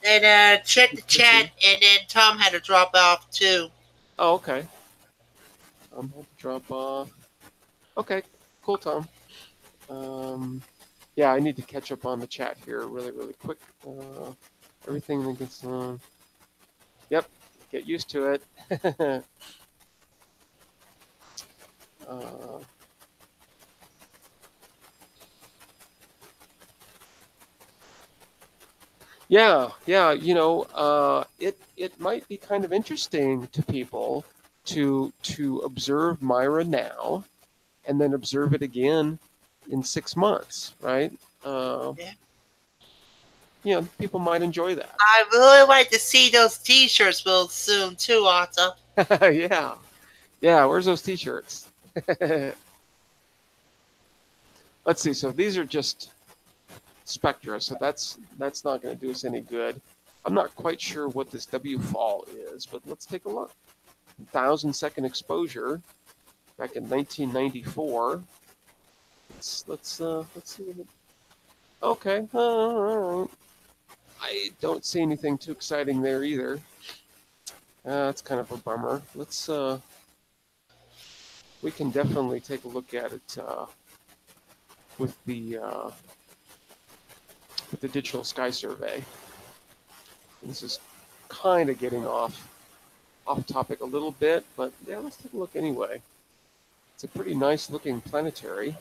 And check the chat, and then Tom had to drop off too. Oh, okay. Tom had to drop off. Okay, cool, Tom. Yeah, I need to catch up on the chat here really quick. Everything that gets yep, get used to it. uh, yeah, you know, it might be kind of interesting to people to observe Mira now, and then observe it again in 6 months, right? Yeah. You know, people might enjoy that. I really like to see those T-shirts real soon too, Otto. Yeah. Where's those T-shirts? Let's see. So these are just spectra, so that's not going to do us any good. I'm not quite sure what this W fall is, but let's take a look. 1,000-second exposure back in 1994. Let's see. Okay, all right. I don't see anything too exciting there either. That's kind of a bummer. Let's we can definitely take a look at it with the digital sky survey. This is kind of getting off topic a little bit, but yeah, let's take a look anyway. It's a pretty nice looking planetary,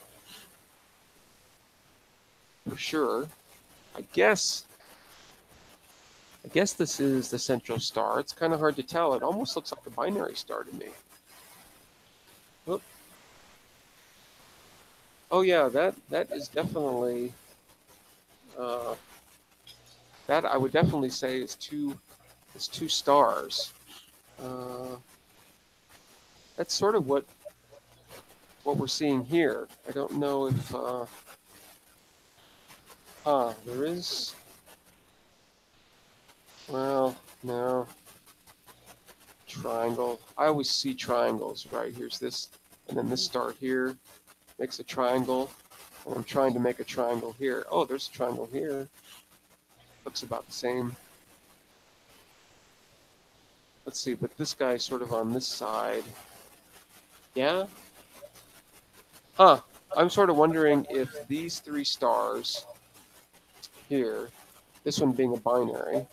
for sure. I guess this is the central star. It's kind of hard to tell. It almost looks like a binary star to me. Whoop. Oh yeah, that is definitely that I would definitely say is two stars. That's sort of what we're seeing here. I don't know if there is. Well, no. Triangle. I always see triangles, right? Here's this, and then this star here makes a triangle, and I'm trying to make a triangle here. Oh, there's a triangle here. Looks about the same. Let's see, but this guy's sort of on this side. Yeah? Huh. I'm sort of wondering if these three stars here, this one being a binary,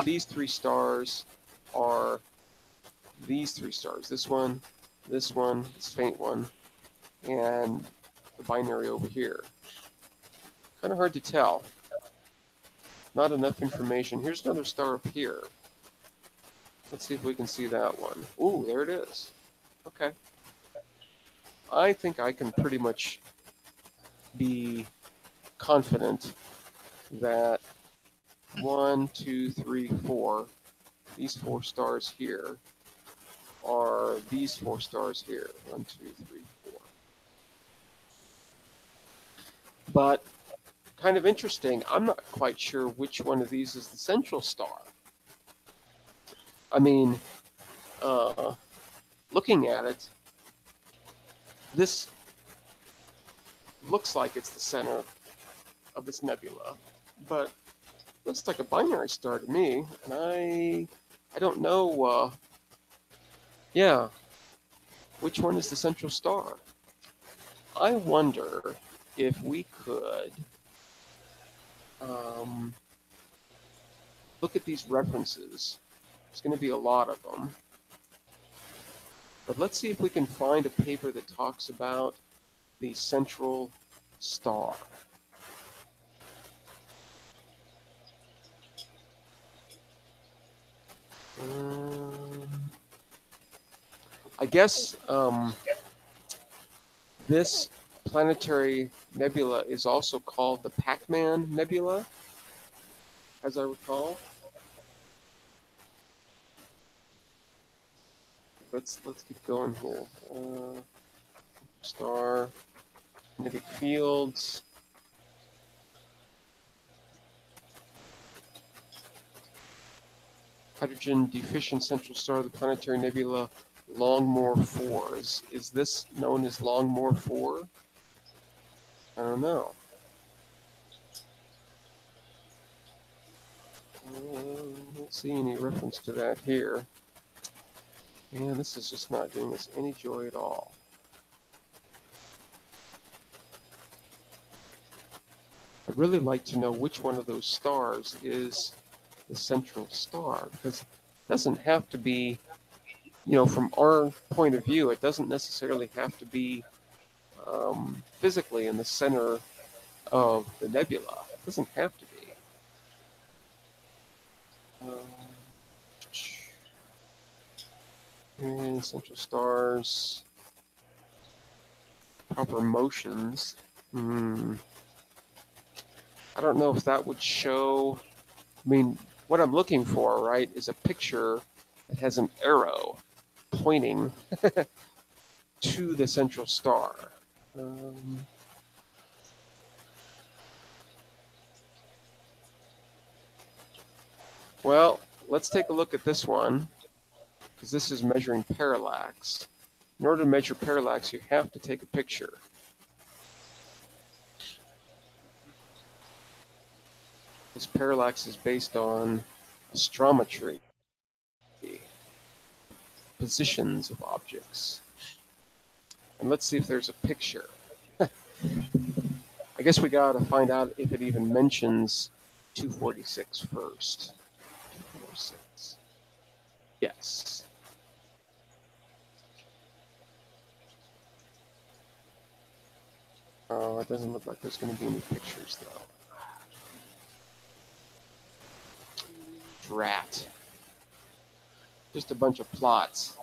these three stars are these three stars. This one, this faint one, and the binary over here. Kind of hard to tell. Not enough information. Here's another star up here. Let's see if we can see that one. Ooh, there it is. Okay. I think I can pretty much be confident that 1, 2, 3, 4, these 4 stars here are these 4 stars here. 1, 2, 3, 4. But kind of interesting, I'm not quite sure which one of these is the central star. I mean, looking at it, this looks like it's the center of this nebula, but looks like a binary star to me, and I don't know, yeah, which one is the central star. I wonder if we could look at these references. There's going to be a lot of them. But let's see if we can find a paper that talks about the central star. I guess this planetary nebula is also called the Pac-Man Nebula, as I recall. Let's keep going here. Star, magnetic fields. Hydrogen deficient central star of the planetary nebula Longmore 4. Is this known as Longmore 4? I don't know. I don't see any reference to that here. And this is just not doing us any joy at all. I'd really like to know which one of those stars is the central star, because it doesn't have to be, from our point of view, it doesn't necessarily have to be physically in the center of the nebula. It doesn't have to be. And central stars, proper motions. I don't know if that would show. I mean, what I'm looking for, right, is a picture that has an arrow pointing to the central star. Well, let's take a look at this one, because this is measuring parallax. In order to measure parallax, you have to take a picture. This parallax is based on astrometry, positions of objects. And let's see if there's a picture. I guess we got to find out if it even mentions 246 first. 246. Yes. Oh, it doesn't look like there's going to be any pictures, though. Drat. Just a bunch of plots.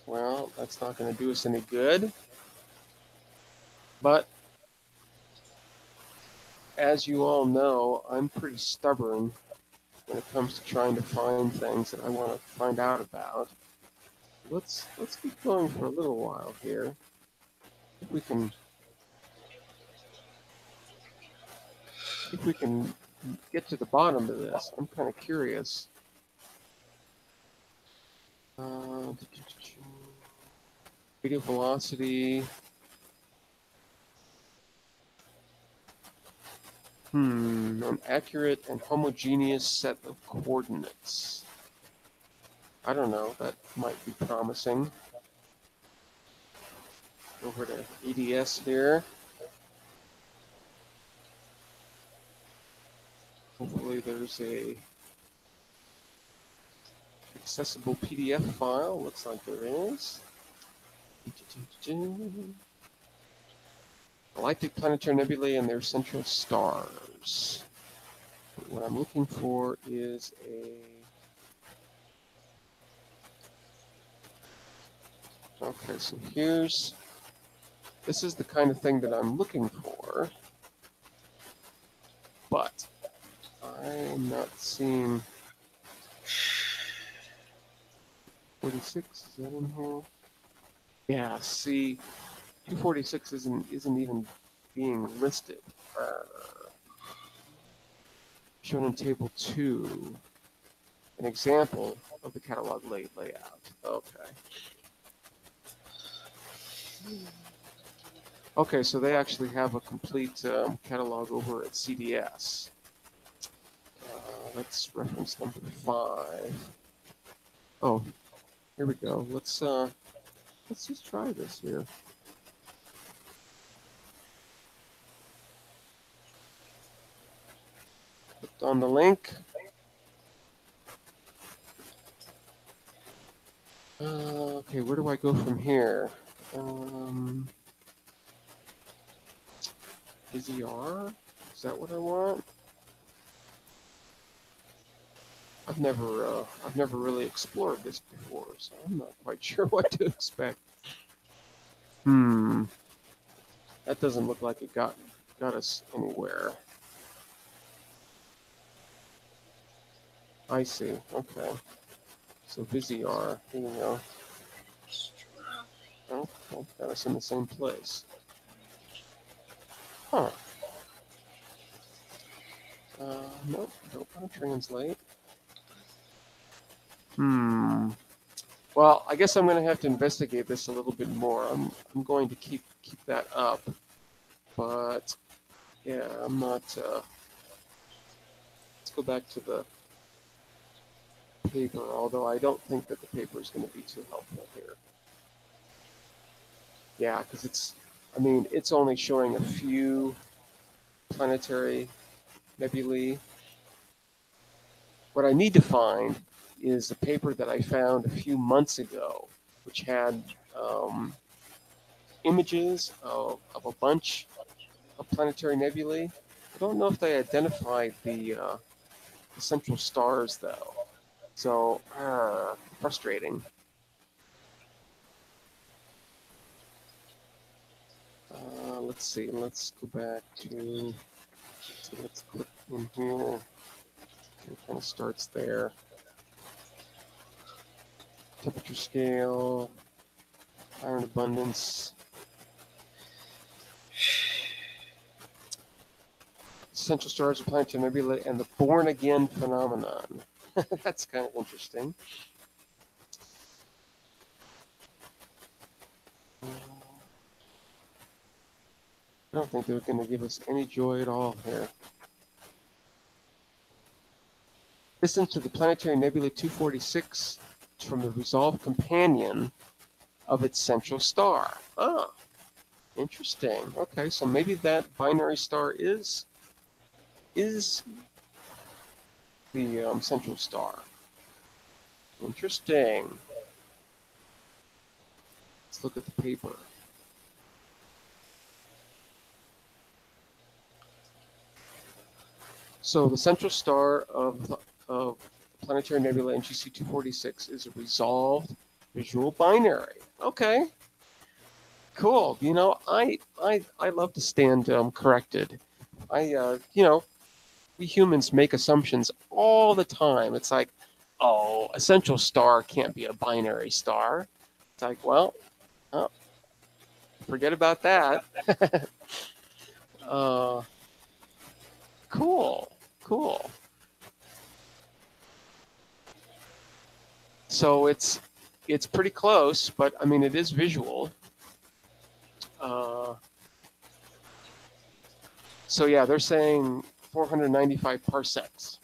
Well, that's not going to do us any good. But as you all know, I'm pretty stubborn when it comes to trying to find things that I want to find out about. Let's keep going for a little while here. If we can get to the bottom of this. I'm kind of curious. Radial velocity. An accurate and homogeneous set of coordinates. I don't know, that might be promising. Over to EDS here. Hopefully there's a accessible PDF file. Looks like there is. Galactic planetary nebulae and their central stars. What I'm looking for is a... Okay, so here's... This is the kind of thing that I'm looking for. But I am not seeing... 46, is that in here? Yeah, see, 246 isn't even being listed. Shown in Table 2, an example of the catalog layout. Okay. Okay, so they actually have a complete catalog over at CDS. Let's reference number 5. Oh, here we go. Let's just try this here. Clicked on the link. Okay, where do I go from here? Busy R? Is that what I want? I've never really explored this before, so I'm not quite sure what to expect. That doesn't look like it got us anywhere. I see. Okay. So busy R. Here we go. Oh, well, got us in the same place. Huh. Nope, don't want to translate. Well, I guess I'm going to have to investigate this a little bit more. I'm going to keep that up, but yeah, I'm not. Let's go back to the paper, although I don't think that the paper is going to be too helpful here. Yeah, because it's only showing a few planetary nebulae. What I need to find is a paper that I found a few months ago, which had images of a bunch of planetary nebulae. I don't know if they identified the central stars, though. So, frustrating. Let's see. Let's go back to. Let's click in here. It kind of starts there. Temperature scale, iron abundance. Central stars of planetary nebulae and the born again phenomenon. That's kind of interesting. I don't think they're going to give us any joy at all here. Distance to the planetary nebula 246 from the resolved companion of its central star. Ah, interesting. Okay, so maybe that binary star is the central star. Interesting. Let's look at the paper. So the central star of planetary nebula NGC 246 is a resolved visual binary. Okay, cool. You know, I love to stand corrected. We humans make assumptions all the time. It's like, oh, a central star can't be a binary star. It's like, well, oh, forget about that. Cool. So it's pretty close, but I mean it is visual. So yeah, they're saying 495 parsecs,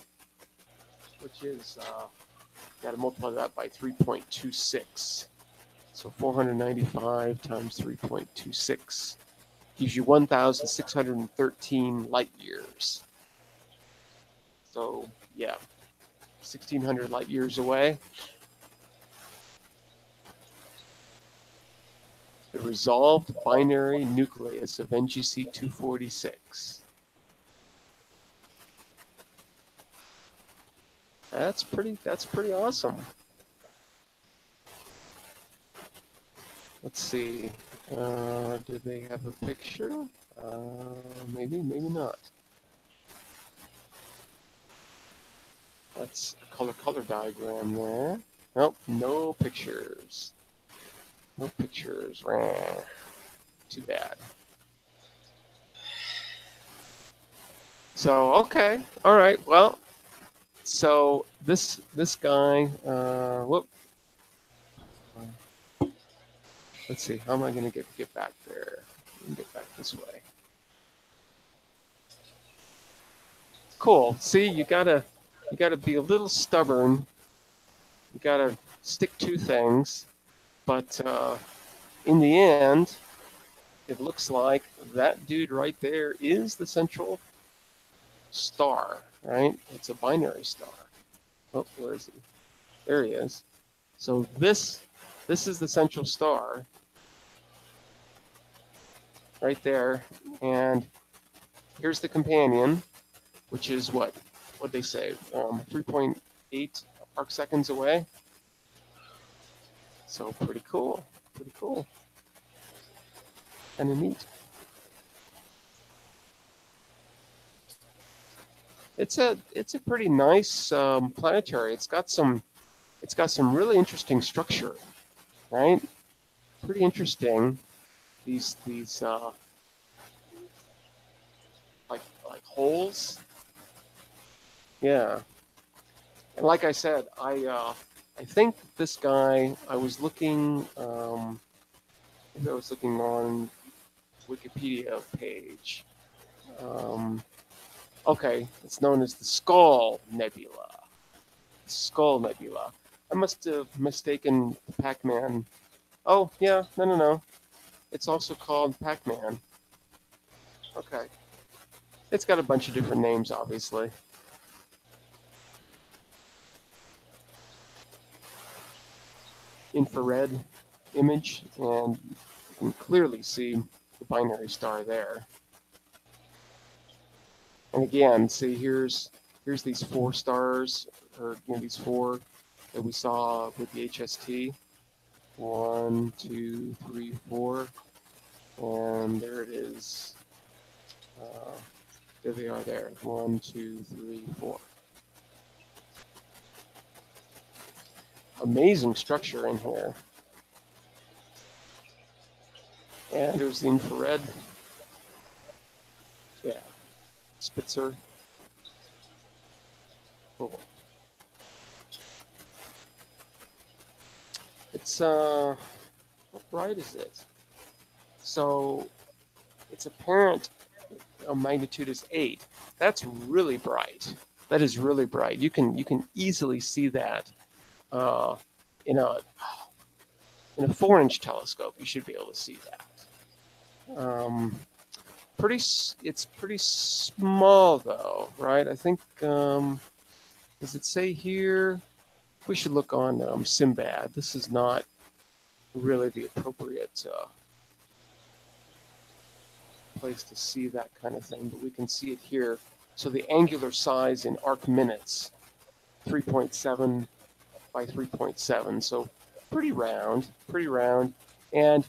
which is got to multiply that by 3.26. So 495 times 3.26 gives you 1,613 light years. So yeah, 1,600 light years away. The resolved binary nucleus of NGC 246. That's pretty awesome. Let's see. Did they have a picture? Maybe not. That's a color diagram there. Nope, no pictures. No pictures. Too bad. So okay, all right. Well, so this guy. Whoop. Let's see. How am I going to get back there? Get back this way. Cool. See, you gotta be a little stubborn. You gotta stick to things. But in the end, it looks like that dude right there is the central star, right? It's a binary star. Oh, where is he? There he is. So this is the central star right there. And here's the companion, which is what they say, 3.8 arc seconds away. So pretty cool, kind of neat. It's a pretty nice planetary. It's got some really interesting structure, right? Pretty interesting. These like holes. Yeah. And like I said, I think this guy, I was looking, maybe I was looking on Wikipedia page. Okay, it's known as the Skull Nebula. Skull Nebula. I must have mistaken Pac-Man. Oh, yeah, no. It's also called Pac-Man. Okay. It's got a bunch of different names, obviously. Infrared image, and you can clearly see the binary star there. And again, see, here's these 4 stars, or these 4 that we saw with the HST. 1, 2, 3, 4, and there it is. There they are there. 1, 2, 3, 4. Amazing structure in here. And there's the infrared. Yeah. Spitzer. Cool. It's what bright is it? So its apparent magnitude is 8. That's really bright. That is really bright. You can easily see that in a 4-inch telescope. You should be able to see that. It's pretty small though, right? I think does it say here? We should look on Simbad. This is not really the appropriate place to see that kind of thing, but we can see it here. So the angular size in arc minutes, 3.7 by 3.7. So pretty round, and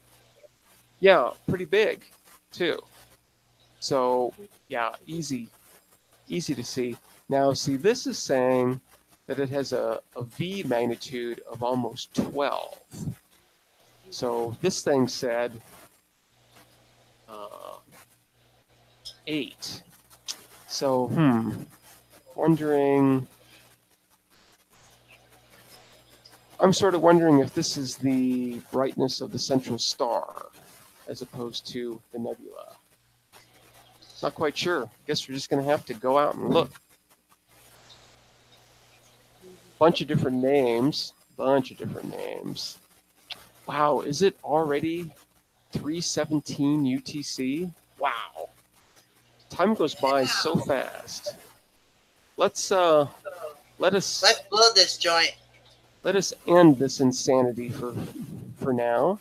yeah, pretty big too. So yeah, easy to see. Now see, this is saying that it has a V magnitude of almost 12. So this thing said 8. So, wondering, I'm sort of wondering if this is the brightness of the central star as opposed to the nebula. Not quite sure. Guess we're just going to have to go out and look. Bunch of different names. Wow, is it already 3:17 UTC? Wow. Time goes by so fast. Let's blow this joint. Let us end this insanity for now.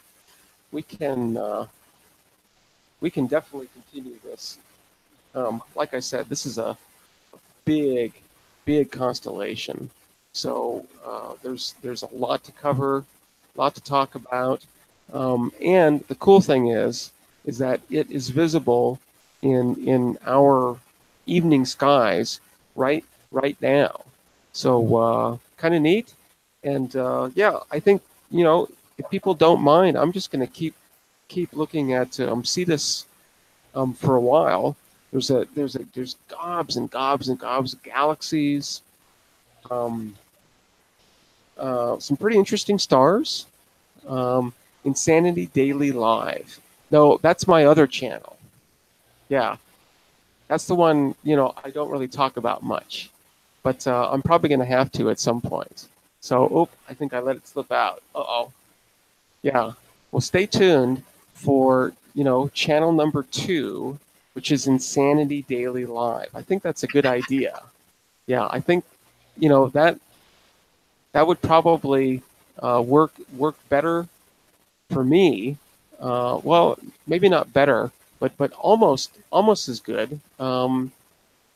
We can definitely continue this. Like I said, this is a big constellation. So there's a lot to cover, a lot to talk about, and the cool thing is that it is visible in our evening skies right now. So kind of neat, and yeah, I think if people don't mind, I'm just going to keep looking at Cetus for a while. There's gobs and gobs and gobs of galaxies. Some pretty interesting stars. Insanity Daily Live. No, that's my other channel. Yeah, that's the one, I don't really talk about much. But I'm probably going to have to at some point. So, I think I let it slip out. Uh-oh. Yeah. Well, stay tuned for, channel number 2, which is Insanity Daily Live. I think that's a good idea. Yeah, I think, that would probably work better for me. Well, maybe not better, but almost as good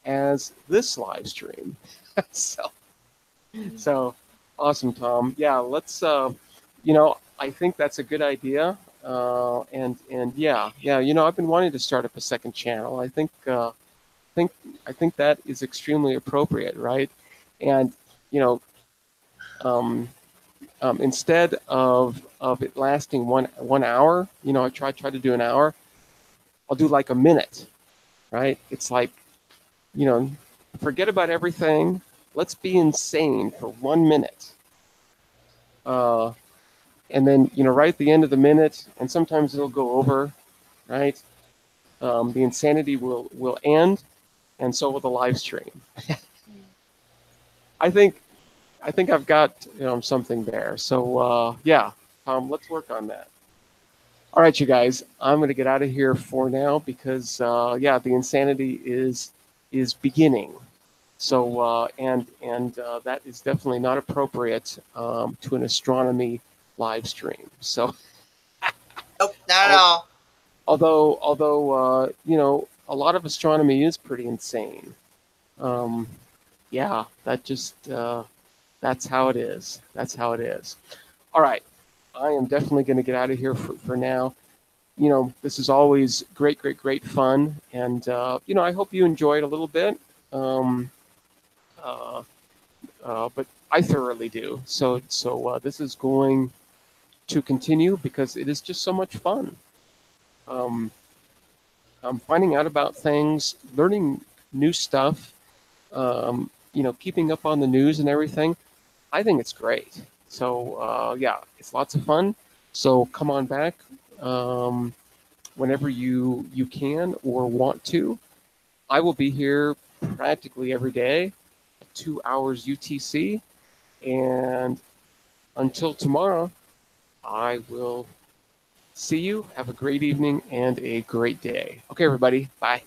as this live stream. So awesome, Tom. Yeah, let's. I think that's a good idea. And yeah. I've been wanting to start up a second channel. I think that is extremely appropriate, right? And instead of it lasting one hour, I try to do an hour. I'll do like a minute, right? It's like, forget about everything. Let's be insane for 1 minute. And then, right at the end of the minute, and sometimes it'll go over, right? The insanity will end, and so will the live stream. I think I think I've got something there. So yeah, let's work on that. All right, you guys, I'm going to get out of here for now because yeah, the insanity is beginning. So and that is definitely not appropriate to an astronomy live stream. So Nope, not at all. although a lot of astronomy is pretty insane. Yeah, that's how it is. That's how it is. All right, I am definitely going to get out of here for now. This is always great, great, great fun, and I hope you enjoy it a little bit. Um, but I thoroughly do. So this is going to continue because it is just so much fun. I'm finding out about things, learning new stuff, keeping up on the news and everything. I think it's great. So yeah, it's lots of fun. So come on back whenever you can or want to. I will be here practically every day, 2 hours UTC, and until tomorrow, I will see you. Have a great evening and a great day. Okay, everybody. Bye.